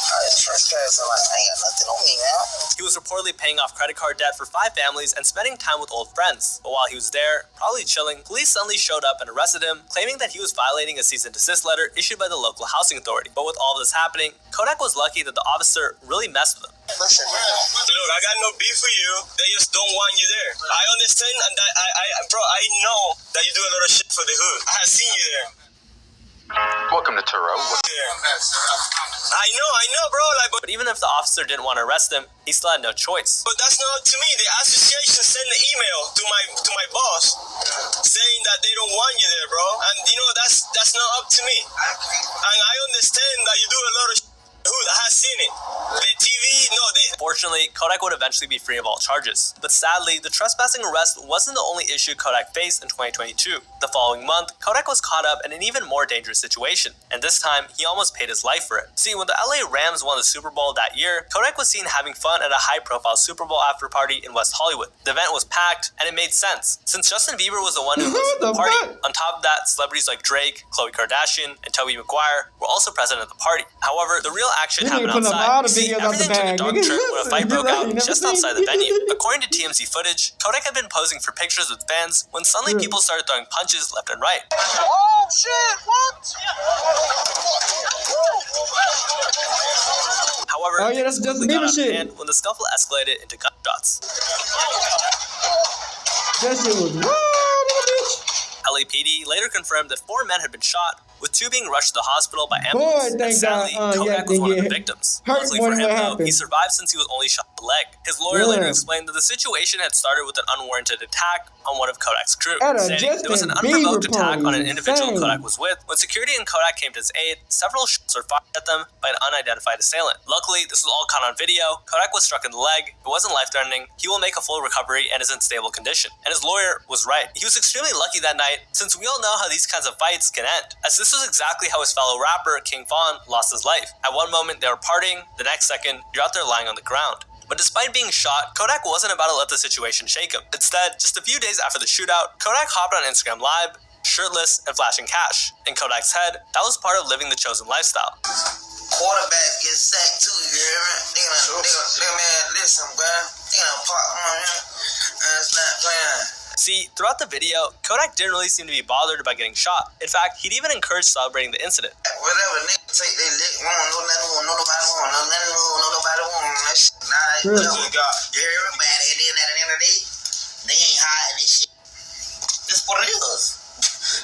I ain't got nothing on me, man. He was reportedly paying off credit card debt for 5 families and spending time with old friends. But while he was there, probably chilling, police suddenly showed up and arrested him, claiming that he was violating a cease and desist letter issued by the local housing authority. But with all this happening, Kodak was lucky that the officer really messed with him. Listen, look, I got no beef for you. They just don't want you there. I understand, and that bro, I know that you do a lot of shit for the hood. I have seen you there. Welcome to Turo. I know, bro. But even if the officer didn't want to arrest him, he still had no choice. But that's not up to me. The association sent an email to my boss saying that they don't want you there, bro. And you know that's not up to me. And I understand that you do a lot of shit. I have seen it. The TV, no, Unfortunately, Kodak would eventually be free of all charges. But sadly, the trespassing arrest wasn't the only issue Kodak faced in 2022. The following month, Kodak was caught up in an even more dangerous situation, and this time, he almost paid his life for it. See, when the LA Rams won the Super Bowl that year, Kodak was seen having fun at a high-profile Super Bowl after party in West Hollywood. The event was packed, and it made sense, since Justin Bieber was the one who hosted the party. On top of that, celebrities like Drake, Khloe Kardashian, and Tobey Maguire were also present at the party. However, the real action happened outside. See, everything took a dark turn when a fight broke out just outside the venue. According to TMZ footage, Kodak had been posing for pictures with fans when suddenly people started throwing punches left and right. Oh shit, what? However, that's Justin Bieber shit. And when the scuffle escalated into gunshots. That shit was wild, bitch. LAPD later confirmed that 4 men had been shot, with 2 being rushed to the hospital by ambulance. And sadly, Kodak was one of the victims. Luckily for him, though, he survived since he was only shot in the leg. His lawyer later explained that the situation had started with an unwarranted attack on one of Kodak's crew, saying there was an unprovoked attack on an individual Kodak was with. When security and Kodak came to his aid, several shots were fired at them by an unidentified assailant. Luckily, this was all caught on video. Kodak was struck in the leg. It wasn't life-threatening. He will make a full recovery and is in stable condition. And his lawyer was right. He was extremely lucky that night, since we all know how these kinds of fights can end, as this was exactly how his fellow rapper, King Von, lost his life. At one moment, they were partying, the next second, you're out there lying on the ground. But despite being shot, Kodak wasn't about to let the situation shake him. Instead, just a few days after the shootout, Kodak hopped on Instagram Live, shirtless and flashing cash. In Kodak's head, that was part of living the chosen lifestyle. Quarterbacks get sacked too, you hear me? Nigga, man, listen, bro. They done pop on him. It's not playing. See, throughout the video, Kodak didn't really seem to be bothered about getting shot. In fact, he'd even encouraged celebrating the incident. Whatever, niggas take they lick, nobody want that shit. Nah, whatever. You hear me? But at the end of the day, they ain't hiding this shit. That's what it is.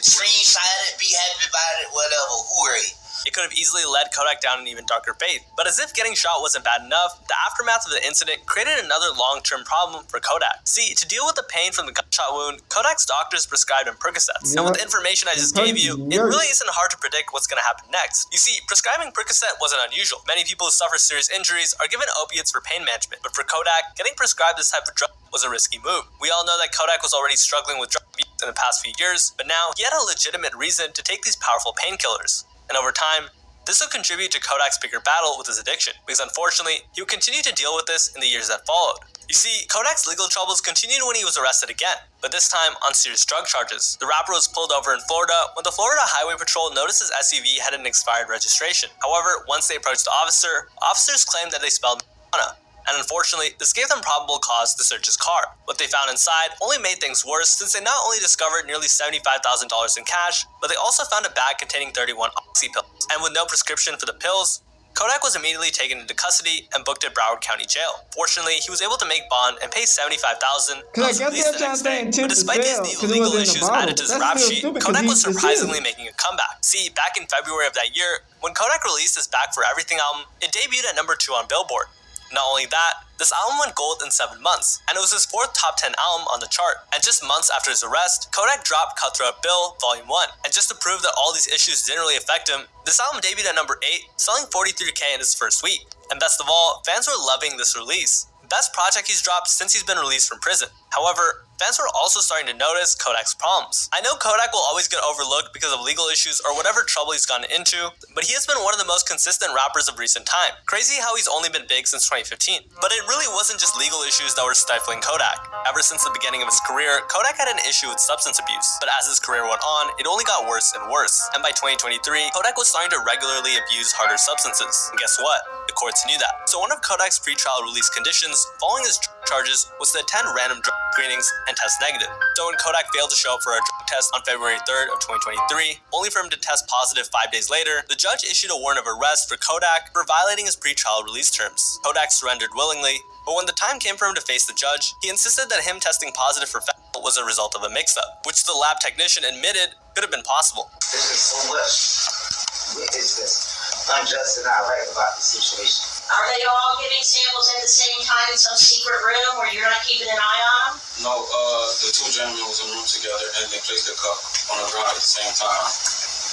Screenshot it, be happy about it, whatever. Hooray. It could have easily led Kodak down an even darker fate. But as if getting shot wasn't bad enough, the aftermath of the incident created another long-term problem for Kodak. See, to deal with the pain from the gunshot wound, Kodak's doctors prescribed him Percocets. And with the information I just gave you, it really isn't hard to predict what's going to happen next. You see, prescribing Percocet wasn't unusual. Many people who suffer serious injuries are given opiates for pain management. But for Kodak, getting prescribed this type of drug was a risky move. We all know that Kodak was already struggling with drug abuse in the past few years, but now he had a legitimate reason to take these powerful painkillers. And over time, this would contribute to Kodak's bigger battle with his addiction, because unfortunately, he would continue to deal with this in the years that followed. You see, Kodak's legal troubles continued when he was arrested again, but this time on serious drug charges. The rapper was pulled over in Florida when the Florida Highway Patrol noticed his SUV had an expired registration. However, once they approached the officers claimed that they smelled marijuana. And unfortunately, this gave them probable cause to search his car. What they found inside only made things worse, since they not only discovered nearly $75,000 in cash, but they also found a bag containing 31 oxy pills. And with no prescription for the pills, Kodak was immediately taken into custody and booked at Broward County Jail. Fortunately, he was able to make bond and pay $75,000. But despite these new legal issues added to his rap sheet, Kodak was surprisingly making a comeback. See, back in February of that year, when Kodak released his Back for Everything album, it debuted at number 2 on Billboard. Not only that, this album went gold in 7 months, and it was his 4th top 10 album on the chart. And just months after his arrest, Kodak dropped Cutthroat Bill Volume 1. And just to prove that all these issues didn't really affect him, this album debuted at number 8, selling 43K in its first week. And best of all, fans were loving this release. Best project he's dropped since he's been released from prison. However, fans were also starting to notice Kodak's problems. I know Kodak will always get overlooked because of legal issues or whatever trouble he's gotten into, but he has been one of the most consistent rappers of recent time. Crazy how he's only been big since 2015. But it really wasn't just legal issues that were stifling Kodak. Ever since the beginning of his career, Kodak had an issue with substance abuse. But as his career went on, it only got worse and worse. And by 2023, Kodak was starting to regularly abuse harder substances. And guess what? The courts knew that. So one of Kodak's pretrial release conditions following his drug charges was to attend random drug screenings and test negative. So when Kodak failed to show up for a drug test on February 3rd of 2023, only for him to test positive 5 days later, the judge issued a warrant of arrest for Kodak for violating his pretrial release terms. Kodak surrendered willingly, but when the time came for him to face the judge, he insisted that him testing positive for fentanyl was a result of a mix-up, which the lab technician admitted could have been possible. This is so much. What is this? Unjust and not right about the situation. Are they all giving samples at the same time in some secret room where you're not keeping an eye on them? No, the 2 gentlemen was in a room together and they placed a cup on the ground at the same time.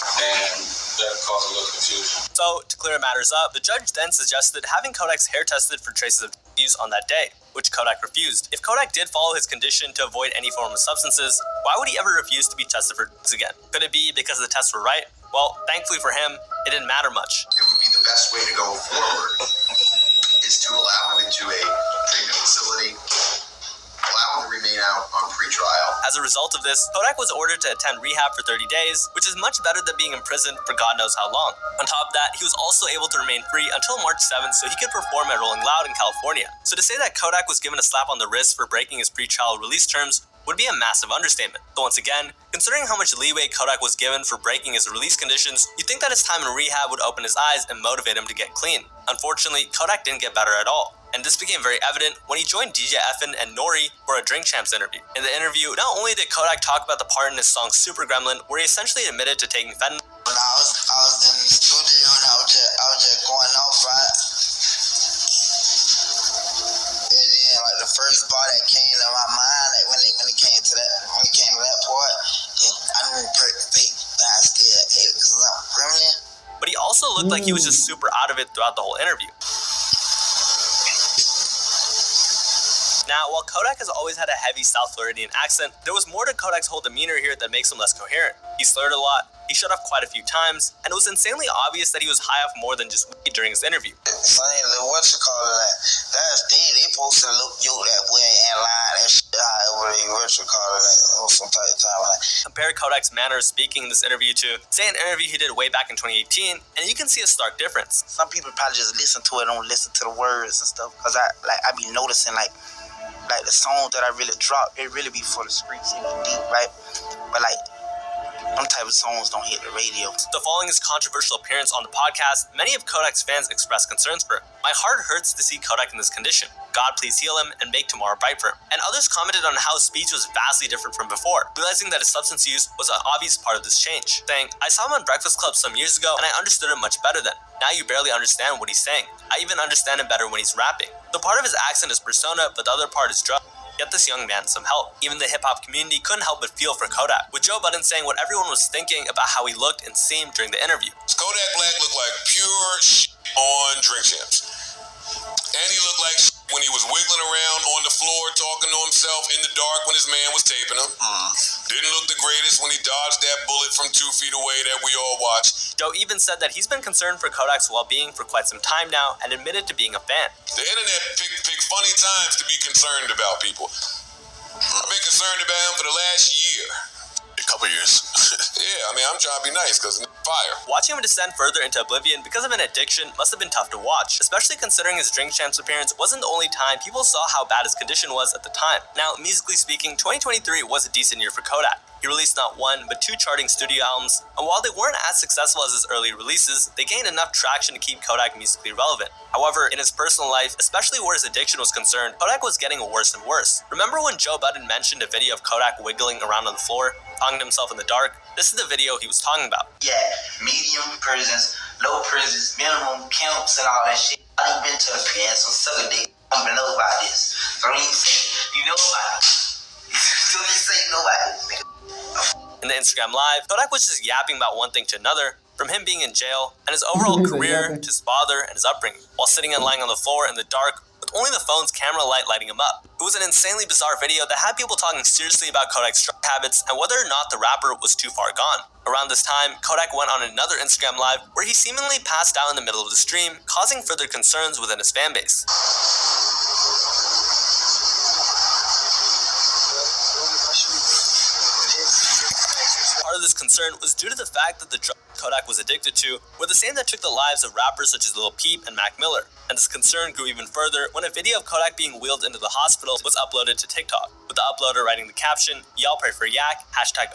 and that caused a little confusion. So, to clear matters up, the judge then suggested having Kodak's hair tested for traces of use on that day, which Kodak refused. If Kodak did follow his condition to avoid any form of substances, why would he ever refuse to be tested for drugs again? Could it be because the tests were right? Well, thankfully for him, it didn't matter much. It would be the best way to go forward is to allow him into a treatment facility, allow him to remain out on pretrial. As a result of this, Kodak was ordered to attend rehab for 30 days, which is much better than being imprisoned for God knows how long. On top of that, he was also able to remain free until March 7th so he could perform at Rolling Loud in California. So to say that Kodak was given a slap on the wrist for breaking his pretrial release terms would be a massive understatement. So once again, considering how much leeway Kodak was given for breaking his release conditions, you'd think that his time in rehab would open his eyes and motivate him to get clean. Unfortunately, Kodak didn't get better at all. And this became very evident when he joined DJ Effin and Nori for a Drink Champs interview. In the interview, not only did Kodak talk about the part in his song Super Gremlin where he essentially admitted to taking fentanyl. When I was in the studio and I was just going off, right? And then like the first bar that came to my mind, like when it came to that part, I knew perfect that I still ate because I'm gremlin. But he also looked like he was just super out of it throughout the whole interview. Now, while Kodak has always had a heavy South Floridian accent, there was more to Kodak's whole demeanor here that makes him less coherent. He slurred a lot, he shut up quite a few times, and it was insanely obvious that he was high off more than just weed during his interview. Sonny, what you call it? That's they posted a look you that way in line and shit. What you call it? Or some type of time like. Compare Kodak's manner of speaking in this interview to, say, an interview he did way back in 2018, and you can see a stark difference. Some people probably just listen to it, don't listen to the words and stuff, because I be noticing like the songs that I really drop, it really be for the streets and deep, right? But like, them type of songs don't hit the radio. So following his controversial appearance on the podcast, many of Kodak's fans expressed concerns for him. My heart hurts to see Kodak in this condition. God please heal him and make tomorrow bright for him. And others commented on how his speech was vastly different from before, realizing that his substance use was an obvious part of this change, saying, I saw him on Breakfast Club some years ago and I understood him much better then. Now you barely understand what he's saying. I even understand him better when he's rapping. The part of his accent is persona, but the other part is drug. Get this young man some help. Even the hip-hop community couldn't help but feel for Kodak, with Joe Budden saying what everyone was thinking about how he looked and seemed during the interview. Kodak Black looked like pure shit on Drink Champs. And he looked like shit when he was wiggling around on the floor talking to himself in the dark when his man was taping him. Didn't look the greatest when he dodged that bullet from 2 feet away that we all watched. Joe even said that he's been concerned for Kodak's well-being for quite some time now and admitted to being a fan. The internet pick funny times to be concerned about people. I've been concerned about him for the last year. A couple years. Yeah, I mean, I'm trying to be nice because fire. Watching him descend further into oblivion because of an addiction must have been tough to watch, especially considering his Drink Champs appearance wasn't the only time people saw how bad his condition was at the time. Now, musically speaking, 2023 was a decent year for Kodak. He released not one, but 2 charting studio albums, and while they weren't as successful as his early releases, they gained enough traction to keep Kodak musically relevant. However, in his personal life, especially where his addiction was concerned, Kodak was getting worse and worse. Remember when Joe Budden mentioned a video of Kodak wiggling around on the floor, talking to himself in the dark? This is the video he was talking about. Yeah, medium prisons, low prisons, minimum camps and all that shit. I ain't been to a pen, some sugar dick. I don't even know about this. So when you say you know about it, still you say you know about this, nigga. In the Instagram Live, Kodak was just yapping about one thing to another, from him being in jail, and his overall career, to his father, and his upbringing, while sitting and lying on the floor in the dark, with only the phone's camera light lighting him up. It was an insanely bizarre video that had people talking seriously about Kodak's drug habits and whether or not the rapper was too far gone. Around this time, Kodak went on another Instagram Live where he seemingly passed out in the middle of the stream, causing further concerns within his fanbase. Part of this concern was due to the fact that the drugs Kodak was addicted to were the same that took the lives of rappers such as Lil Peep and Mac Miller, and this concern grew even further when a video of Kodak being wheeled into the hospital was uploaded to TikTok, with the uploader writing the caption, "Y'all pray for Yak,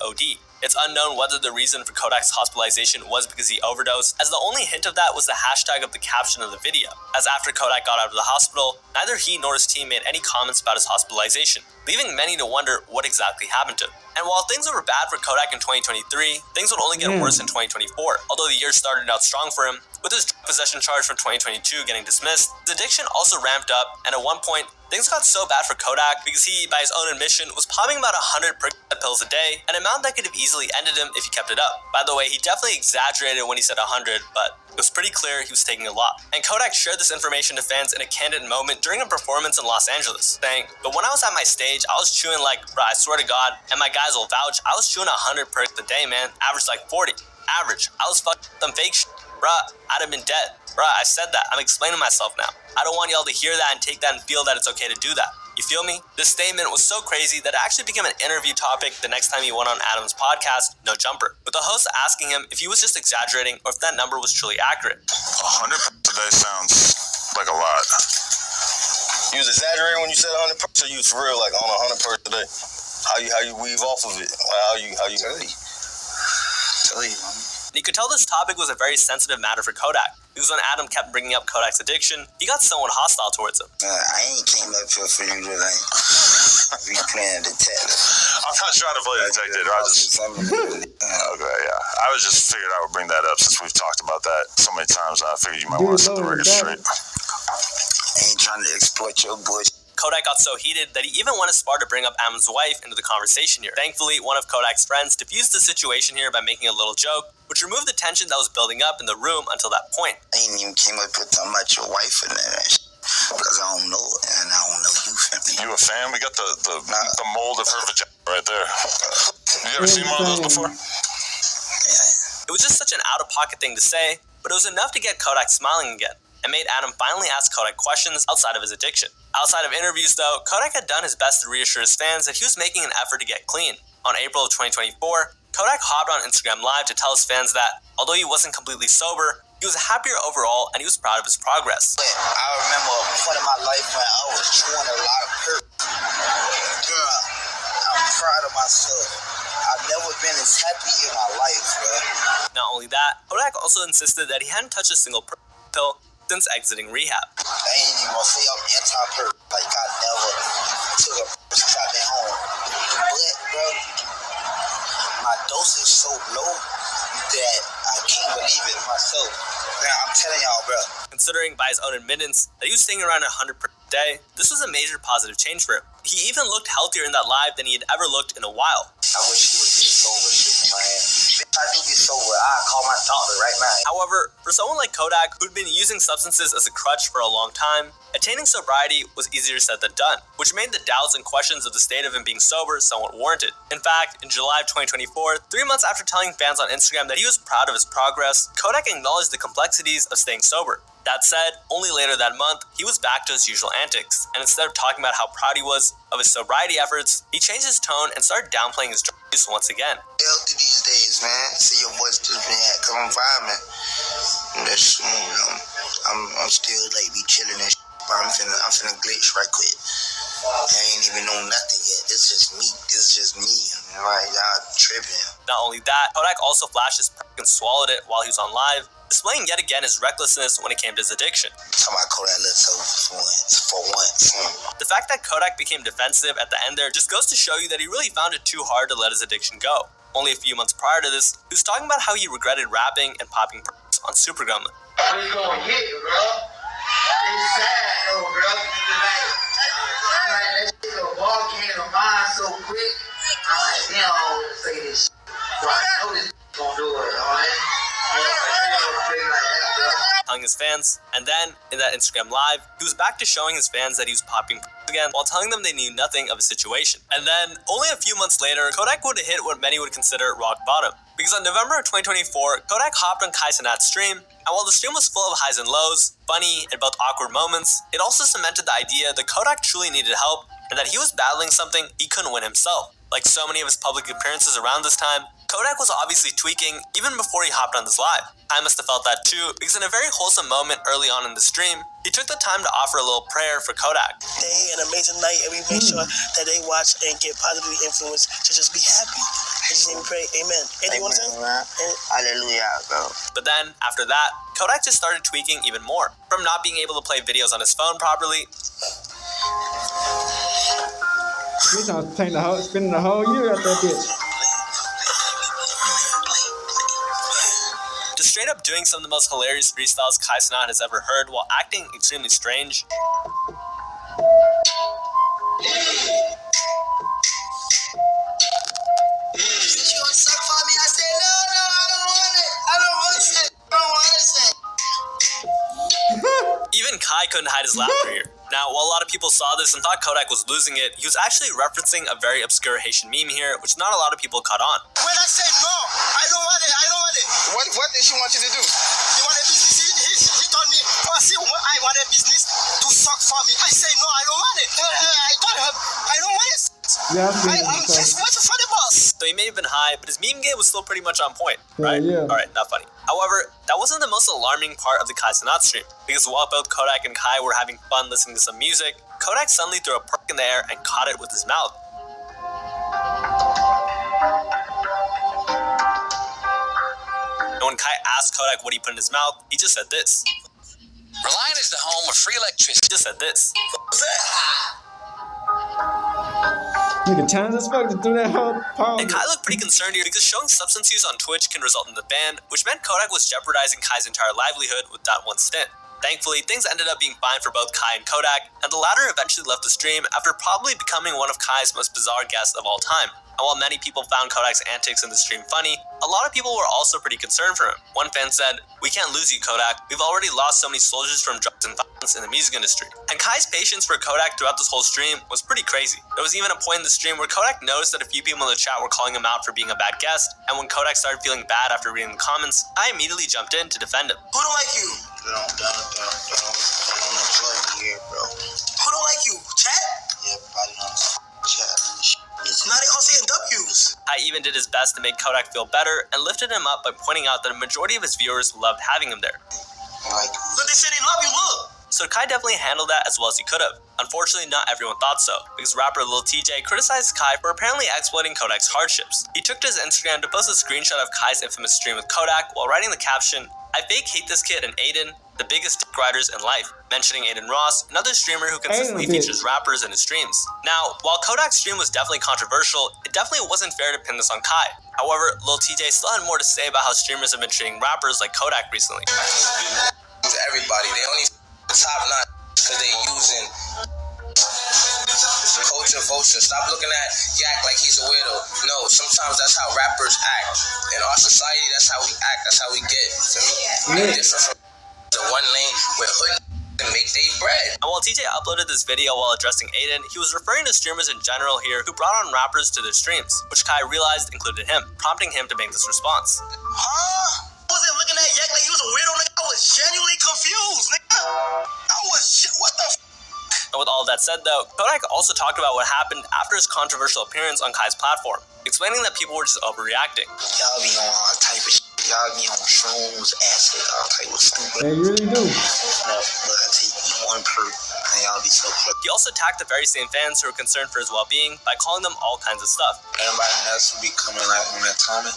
#OD. It's unknown whether the reason for Kodak's hospitalization was because he overdosed, as the only hint of that was the hashtag of the caption of the video, as after Kodak got out of the hospital, neither he nor his team made any comments about his hospitalization, leaving many to wonder what exactly happened to him. And while things were bad for Kodak in 2023, things would only get worse in 2024. Although the year started out strong for him, With his drug possession charge from 2022 getting dismissed, his addiction also ramped up, and at one point, things got so bad for Kodak because he, by his own admission, was popping about 100 pills a day, an amount that could have easily ended him if he kept it up. By the way, he definitely exaggerated when he said 100, but it was pretty clear he was taking a lot. And Kodak shared this information to fans in a candid moment during a performance in Los Angeles, saying, "But when I was at my stage, I was chewing like, bruh, I swear to God, and my guys will vouch, I was chewing 100 perks a day, man. Average like 40. Average. I was fucking some fake shit. Bruh, I'd have been dead. Bruh, I said that. I'm explaining myself now. I don't want y'all to hear that and take that and feel that it's okay to do that. You feel me?" This statement was so crazy that it actually became an interview topic the next time he went on Adam's podcast, No Jumper, with the host asking him if he was just exaggerating or if that number was truly accurate. 100 a day sounds like a lot. You was exaggerating when you said 100 or you was for real, like on 100 a day? How you weave off of it? How you tell you. And you could tell this topic was a very sensitive matter for Kodak, because when Adam kept bringing up Kodak's addiction, he got somewhat hostile towards him. I ain't came up here for you to like be playing detective. I'm not trying to play detective. Okay, yeah. I was just figured I would bring that up since we've talked about that so many times. I figured you might want to set the record straight. I ain't trying to exploit your bush. Kodak got so heated that he even went as far to bring up Adam's wife into the conversation here. Thankfully, one of Kodak's friends diffused the situation here by making a little joke, which removed the tension that was building up in the room until that point. I ain't even came up with talking about your wife and that because I don't know it and I don't know you, family. You a fan? We got the mold of her vagina right there. You ever seen one of those before? Yeah. It was just such an out-of-pocket thing to say, but it was enough to get Kodak smiling again, and made Adam finally ask Kodak questions outside of his addiction. Outside of interviews, though, Kodak had done his best to reassure his fans that he was making an effort to get clean. On April of 2024, Kodak hopped on Instagram Live to tell his fans that, although he wasn't completely sober, he was happier overall and he was proud of his progress. I remember a point in my life when I was chewing a lot of perks. Girl, I'm proud of myself. I've never been as happy in my life, bro. Not only that, Kodak also insisted that he hadn't touched a single pill since exiting rehab. I ain't even gonna say I'm anti-perk. Like, I never took a perk since I've been home. But, bro, my dose is so low that I can't believe it myself. Man, I'm telling y'all, bro. Considering by his own admittance that he was staying around 100 per day, this was a major positive change for him. He even looked healthier in that live than he had ever looked in a while. I wish he would get sober, shit, man. If I do get sober, I'll call my doctor right now. However, for someone like Kodak, who'd been using substances as a crutch for a long time, attaining sobriety was easier said than done, which made the doubts and questions of the state of him being sober somewhat warranted. In fact, in July of 2024, 3 months after telling fans on Instagram that he was proud of his progress, Kodak acknowledged the complexities of staying sober. That said, only later that month, he was back to his usual antics, and instead of talking about how proud he was of his sobriety efforts, he changed his tone and started downplaying his drug use once again. Healthy these days, man. See your voice just been at come environment. That's I'm still like be chilling and shit, but I'm finna glitch right quick. I ain't even know nothing yet. It's just me. It's just me. Like, y'all tripping. Not only that, Kodak also flashed his perk and swallowed it while he was on live, displaying yet again his recklessness when it came to his addiction. Talking about Kodak looks sober for once. The fact that Kodak became defensive at the end there just goes to show you that he really found it too hard to let his addiction go. Only a few months prior to this, he was talking about how he regretted rapping and popping perks on Super Gremlin. We gonna hit it, bro. It's sad though, bro. I'm like, that shit go ball came to mind so quick. I'm like, damn, I don't want to say this shit. But I know this gonna do it, alright? Telling his fans, and then in that Instagram live, he was back to showing his fans that he was popping again while telling them they knew nothing of his situation. And then, only a few months later, Kodak would have hit what many would consider rock bottom. Because on November of 2024, Kodak hopped on Kai Cenat's stream, and while the stream was full of highs and lows, funny and both awkward moments, it also cemented the idea that Kodak truly needed help and that he was battling something he couldn't win himself. Like so many of his public appearances around this time, Kodak was obviously tweaking even before he hopped on this live. I must have felt that too, because in a very wholesome moment early on in the stream, he took the time to offer a little prayer for Kodak. Day an amazing night, and we make sure that they watch and get positively influenced to just be happy. And just name pray, amen. And you want to say? Hallelujah, bro. But then, after that, Kodak just started tweaking even more. From not being able to play videos on his phone properly, He's gonna spending the whole year at that bitch. straight up doing some of the most hilarious freestyles Kai Cenat has ever heard while acting extremely strange. Even Kai couldn't hide his laughter here. Now, while a lot of people saw this and thought Kodak was losing it, he was actually referencing a very obscure Haitian meme here, which not a lot of people caught on. When I said no, I don't want it, I don't want it. What did she want you to do? She wanted business. He told me, I wanted business to suck for me. I say no, I don't want it. I told her, I don't want it. Yeah, I'm just waiting for the boss. So he may have been high, but his meme game was still pretty much on point, right? Yeah. Alright, not funny. However, that wasn't the most alarming part of the Kai Cenat stream, because while both Kodak and Kai were having fun listening to some music, Kodak suddenly threw a perk in the air and caught it with his mouth. And when Kai asked Kodak what he put in his mouth, he just said this. Reliant is the home of free electricity. He just said this. Nigga, challenge as fuck to do that whole part. And Kai looked pretty concerned here because showing substance use on Twitch can result in the ban, which meant Kodak was jeopardizing Kai's entire livelihood with that one stint. Thankfully, things ended up being fine for both Kai and Kodak, and the latter eventually left the stream after probably becoming one of Kai's most bizarre guests of all time. And while many people found Kodak's antics in the stream funny, a lot of people were also pretty concerned for him. One fan said, "We can't lose you, Kodak. We've already lost so many soldiers from drugs and violence in the music industry." And Kai's patience for Kodak throughout this whole stream was pretty crazy. There was even a point in the stream where Kodak noticed that a few people in the chat were calling him out for being a bad guest, and when Kodak started feeling bad after reading the comments, I immediately jumped in to defend him. Who don't like you? Don't plug me here, bro. Who don't like you? Chat? Yeah, everybody don't chat. Now they all saying W's. Kai even did his best to make Kodak feel better and lifted him up by pointing out that a majority of his viewers loved having him there. Look, they say they love you, look. So Kai definitely handled that as well as he could have. Unfortunately, not everyone thought so, because rapper Lil TJ criticized Kai for apparently exploiting Kodak's hardships. He took to his Instagram to post a screenshot of Kai's infamous stream with Kodak while writing the caption, "I fake hate this kid and Aiden, the biggest dick riders in life," mentioning Aiden Ross, another streamer who consistently features rappers in his streams. Now, while Kodak's stream was definitely controversial, it definitely wasn't fair to pin this on Kai. However, Lil TJ still had more to say about how streamers have been treating rappers like Kodak recently. Everybody, they only top notch because they using culture vulture. Stop looking at Yak like he's a weirdo. No, sometimes that's how rappers act. In our society, that's how we act. That's how we get. We're different from the one lane where hood and make they bread. And while TJ uploaded this video while addressing Aiden, he was referring to streamers in general here who brought on rappers to their streams, which Kai realized included him, prompting him to make this response. Huh? I wasn't looking at Yak like he was a weirdo, nigga. I was genuinely confused, nigga. What the f? And with all that said though, Kodak also talked about what happened after his controversial appearance on Kai's platform, explaining that people were just overreacting. Y'all be on all type of shit. Y'all be on shrooms, acid, all type of stupid. They really do. But I take one perk, and y'all be so close. He also attacked the very same fans who were concerned for his well-being by calling them all kinds of stuff. Everybody else who be coming like on that comment,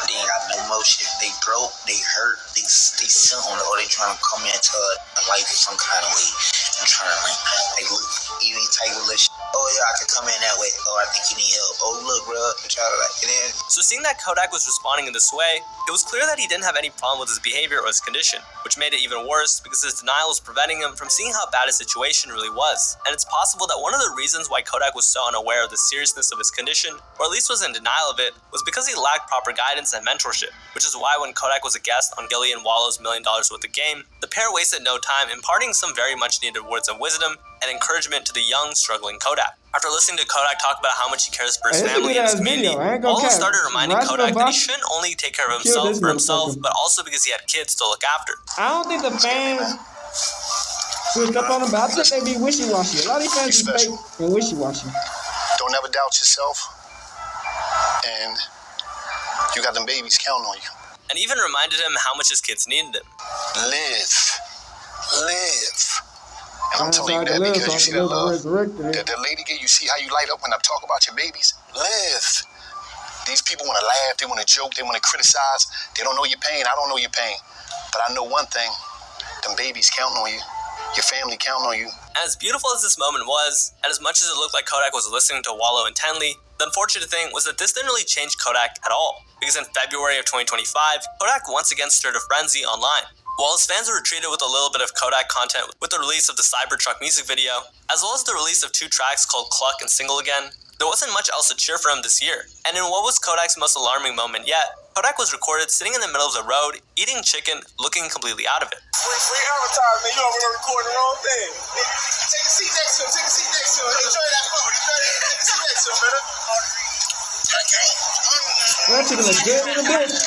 they ain't got no motion. They broke, they hurt, they sit on it, or they trying to come into a life some kind of way. I'm trying to like look, even type of little shit. Oh yeah, I could come in that way. Oh, I think you need help. Oh look, bro, I'm trying to like get in. So seeing that Kodak was responding in this way, it was clear that he didn't have any problem with his behavior or his condition, which made it even worse because his denial was preventing him from seeing how bad his situation really was. And it's possible that one of the reasons why Kodak was so unaware of the seriousness of his condition, or at least was in denial of it, was because he lacked proper guidance and mentorship, which is why when Kodak was a guest on Gilly and Wallow's $1 Million Worth of Game, the pair wasted no time imparting some very much needed words of wisdom and encouragement to the young, struggling Kodak. After listening to Kodak talk about how much he cares for his family and his community, Wallow started reminding Kodak that he shouldn't only take care of himself for himself, but also because he had kids to look after. I don't think the fans switched up on him, but I think they be wishy-washy. A lot of these fans be fake and wishy-washy. Don't ever doubt yourself, and you got them babies counting on you. And even reminded him how much his kids needed him. Live. And I'm telling you that because you see that love, that lady girl, you see how you light up when I talk about your babies? Live. These people want to laugh, they want to joke, they want to criticize. They don't know your pain, I don't know your pain. But I know one thing, them babies counting on you. Your family counting on you. And as beautiful as this moment was, and as much as it looked like Kodak was listening to Wallow intently, the unfortunate thing was that this didn't really change Kodak at all. because in February of 2025, Kodak once again stirred a frenzy online. While his fans were treated with a little bit of Kodak content with the release of the Cybertruck music video, as well as the release of 2 tracks called Cluck and Single Again, there wasn't much else to cheer for him this year. And in what was Kodak's most alarming moment yet, Kodak was recorded sitting in the middle of the road, eating chicken, looking completely out of it. Free advertisement, you over there recording the wrong thing. Take a seat next to him, take a seat next to him. Enjoy that food, take a seat next to him, brother. That chicken is good in the bitch.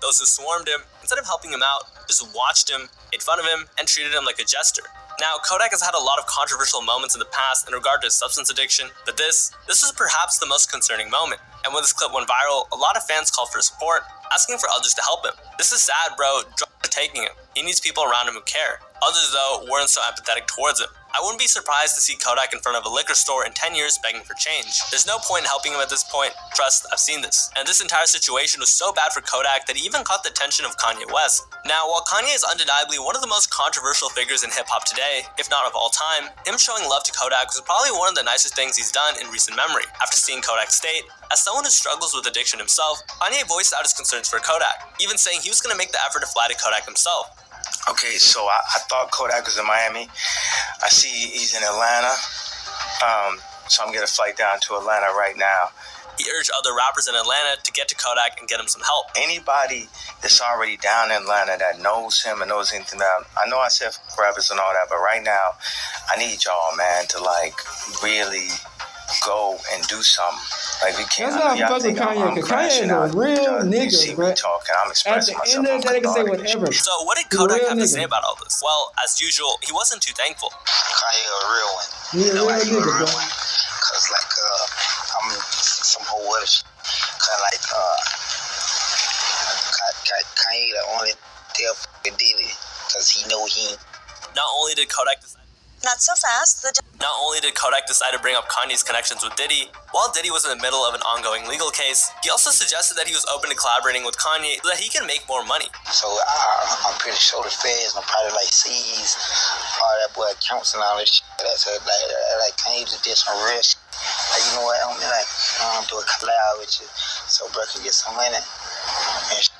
Those who swarmed him, instead of helping him out, just watched him, made fun of him, and treated him like a jester. Now, Kodak has had a lot of controversial moments in the past in regard to his substance addiction, but this was perhaps the most concerning moment. And when this clip went viral, a lot of fans called for support, asking for others to help him. This is sad, bro. Drugs are taking him. He needs people around him who care. Others, though, weren't so empathetic towards him. I wouldn't be surprised to see Kodak in front of a liquor store in 10 years begging for change. There's no point in helping him at this point. Trust, I've seen this. And this entire situation was so bad for Kodak that he even caught the attention of Kanye West. Now, while Kanye is undeniably one of the most controversial figures in hip-hop today, if not of all time, him showing love to Kodak was probably one of the nicest things he's done in recent memory. After seeing Kodak state, as someone who struggles with addiction himself, Kanye voiced out his concerns for Kodak, even saying he was going to make the effort to fly to Kodak himself. Okay, so I thought Kodak was in Miami. I see he's in Atlanta. So I'm getting a flight down to Atlanta right now. He urged other rappers in Atlanta to get to Kodak and get him some help. Anybody that's already down in Atlanta that knows him and knows anything about him, I know I said rappers and all that, but right now, I need y'all, man, to like really go and do something. Like we can't. That's not fuck with Kanye, because Kanye is a real nigga, bro. I'm expressing myself. At the end of the day, they can say whatever. So what did Kodak have to say about all this? Well, as usual, he wasn't too thankful. Kanye a real one. He's a real nigga, bro. Cause like I'm some whole other shit. Kinda like Kanye the only tell did it, cause he know he. Not only did Kodak decide. Not so fast. Not only did Kodak decide to bring up Kanye's connections with Diddy, while Diddy was in the middle of an ongoing legal case, he also suggested that he was open to collaborating with Kanye so that he can make more money. So I'm pretty sure the feds will probably like seize all that boy accounts and all this shit. That's like Kanye just did some real shit. Like, you know what, I'm like, do a collab with you so bro can get some money and shit.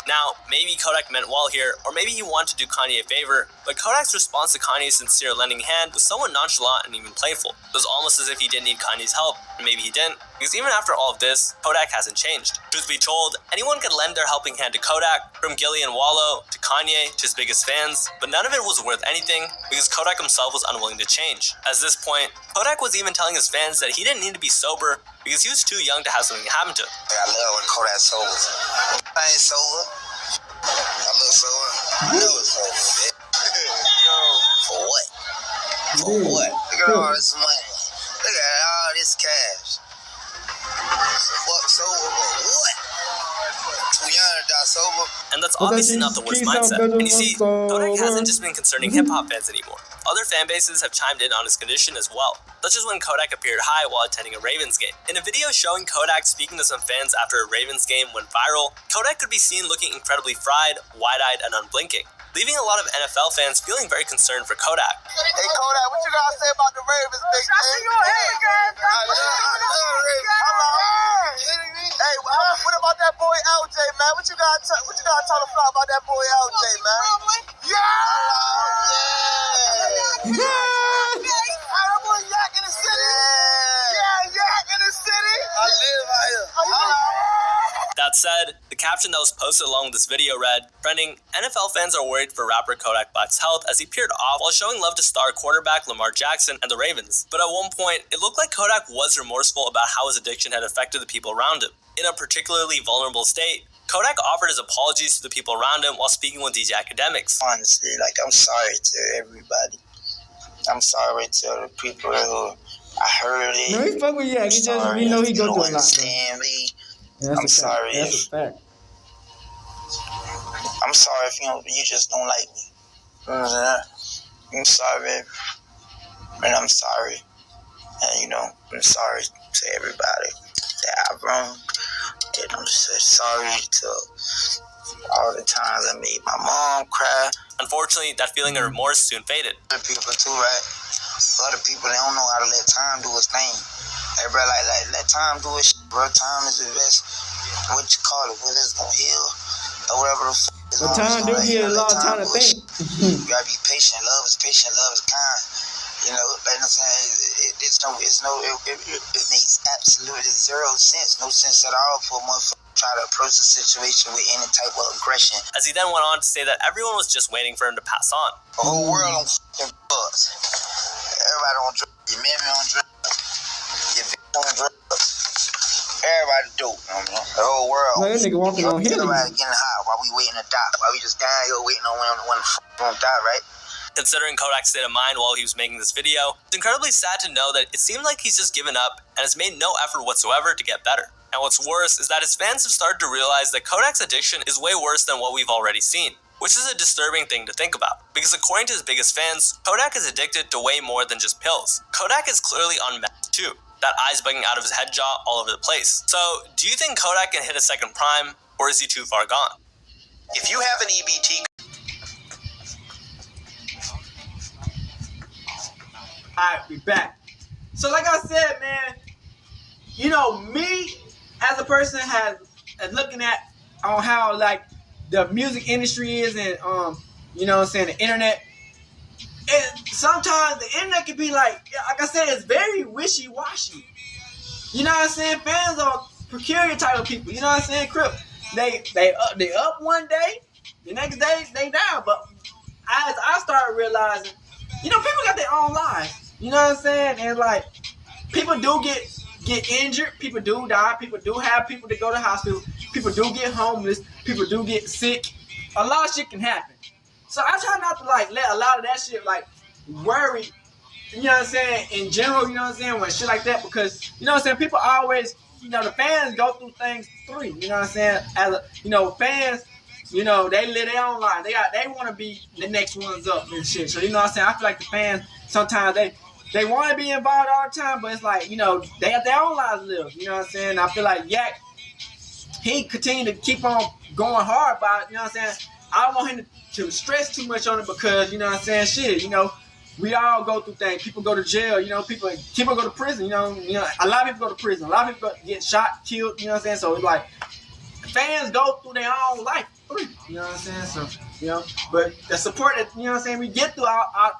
Now, maybe Kodak meant well here, or maybe he wanted to do Kanye a favor, but Kodak's response to Kanye's sincere lending hand was somewhat nonchalant and even playful. It was almost as if he didn't need Kanye's help, and maybe he didn't, because even after all of this, Kodak hasn't changed. Truth be told, anyone could lend their helping hand to Kodak, from Gilly and Wallow to Kanye to his biggest fans, but none of it was worth anything because Kodak himself was unwilling to change. At this point, Kodak was even telling his fans that he didn't need to be sober because he was too young to have something happen to him. I love when Kodak's sober. I ain't sober. I look sober. I know it's sober, man. For what? For what? Look at all this money. Look at all this cash. Fuck sober, what? Too young to die sober. And that's obviously not the worst mindset. And you see, Kodak hasn't just been concerning hip-hop fans anymore. Other fan bases have chimed in on his condition as well, such as when Kodak appeared high while attending a Ravens game. In a video showing Kodak speaking to some fans after a Ravens game went viral, Kodak could be seen looking incredibly fried, wide-eyed, and unblinking, leaving a lot of NFL fans feeling very concerned for Kodak. Hey Kodak, what you gotta say about the Ravens, big man? Hey, what about that boy LJ, man? What you gotta tell the fly about that boy LJ, man? Yeah! That boy Yak in the city. Yeah, Yak in the city. I live out here. That said, the caption that was posted along with this video read, "Trending, NFL fans are worried for rapper Kodak Black's health as he appeared off while showing love to star quarterback Lamar Jackson and the Ravens." But at one point, it looked like Kodak was remorseful about how his addiction had affected the people around him. In a particularly vulnerable state, Kodak offered his apologies to the people around him while speaking with DJ Academics. Honestly, like, I'm sorry to everybody. I'm sorry to the people who I heard it. No, he fuck with Yak. He just, we know he go through a lot. Understand me. Yeah, I'm sorry. That's a fact. I'm sorry if you just don't like me. You know what I'm saying? I'm sorry, and I'm sorry. And I'm sorry to everybody that I've wronged. And I'm so sorry to all the times I made my mom cry. Unfortunately, that feeling of remorse soon faded. Other people too, right? Other people, they don't know how to let time do its thing. Hey, bro, like let time do its shit, bro. bro. Time is the best. What you call it? Whether it's gonna heal or whatever the fuck is But time do get a lot of time to think. You gotta be patient. Love is patient. Love is kind. You know, like I'm saying, it makes absolutely zero sense. No sense at all for a motherfucker to try to approach the situation with any type of aggression. As he then went on to say that everyone was just waiting for him to pass on. The whole world on fucking drugs. Everybody on drugs. Your mammy on drugs. Your bitch on drugs. Everybody dope. You know what I mean? The whole world. Man, that nigga walking on him. Everybody getting high while we waiting to die. While we just down here waiting on when the fuck gonna die, right? Considering Kodak's state of mind while he was making this video, it's incredibly sad to know that it seemed like he's just given up and has made no effort whatsoever to get better. And what's worse is that his fans have started to realize that Kodak's addiction is way worse than what we've already seen, which is a disturbing thing to think about. Because according to his biggest fans, Kodak is addicted to way more than just pills. Kodak is clearly on meth too. That eyes bugging out of his head jaw all over the place. So, do you think Kodak can hit a second prime, or is he too far gone? If you have an EBT... Alright, we back. So like I said, man, you know, me as a person has looking at on how like the music industry is and you know what I'm saying, the internet. And sometimes the internet can be like I said, it's very wishy-washy. You know what I'm saying? Fans are peculiar type of people. You know what I'm saying? Crip. They up one day, the next day they down. But as I started realizing, you know, people got their own lives. You know what I'm saying? And like, people do get injured. People do die. People do have people that go to hospital. People do get homeless. People do get sick. A lot of shit can happen. So I try not to like let a lot of that shit like worry. You know what I'm saying? In general, you know what I'm saying? When shit like that, because you know what I'm saying? People always, you know, the fans go through things through. You know what I'm saying? As a, you know, fans. You know, they live their own life. They want to be the next ones up and shit. So, you know what I'm saying? I feel like the fans, sometimes they want to be involved all the time, but it's like, you know, they have their own lives to live. You know what I'm saying? I feel like Yak, he continued to keep on going hard about it. You know what I'm saying? I don't want him to stress too much on it because, you know what I'm saying? Shit, you know, we all go through things. People go to jail. You know, people go to prison. You know, a lot of people go to prison. A lot of people get shot, killed. You know what I'm saying? So, it's like, fans go through their own life. You know what I'm saying? So, you know, but the support that, you know what I'm saying, we get through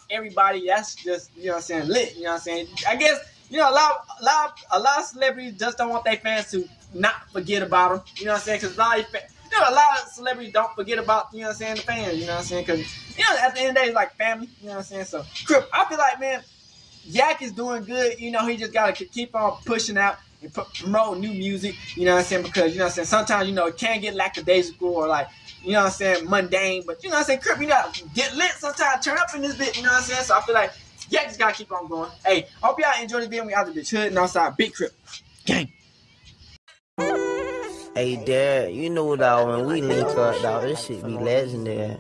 everybody, that's just, you know what I'm saying, lit. You know what I'm saying? I guess, you know, a lot of celebrities just don't want their fans to not forget about them. You know what I'm saying? Because a lot of celebrities don't forget about, you know what I'm saying, the fans. You know what I'm saying? Because, you know, at the end of the day, it's like family. You know what I'm saying? So, Crip, I feel like, man, Yak is doing good. You know, he just got to keep on pushing out and promote new music, you know what I'm saying? Because, you know what I'm saying, sometimes, you know, it can get lackadaisical or like, you know what I'm saying, mundane, but you know what I'm saying, Crip, you gotta get lit sometimes, turn up in this bit, you know what I'm saying? So I feel like, yeah, just gotta keep on going. Hey, hope y'all enjoy the video. We out the bitch hood and outside, big Crip. Gang. Hey, Dad, you know, dog, when we link up, dog, this shit be legendary.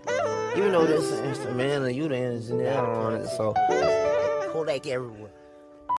Even though this is instrumental, you the engineer on it, so Kodak everywhere.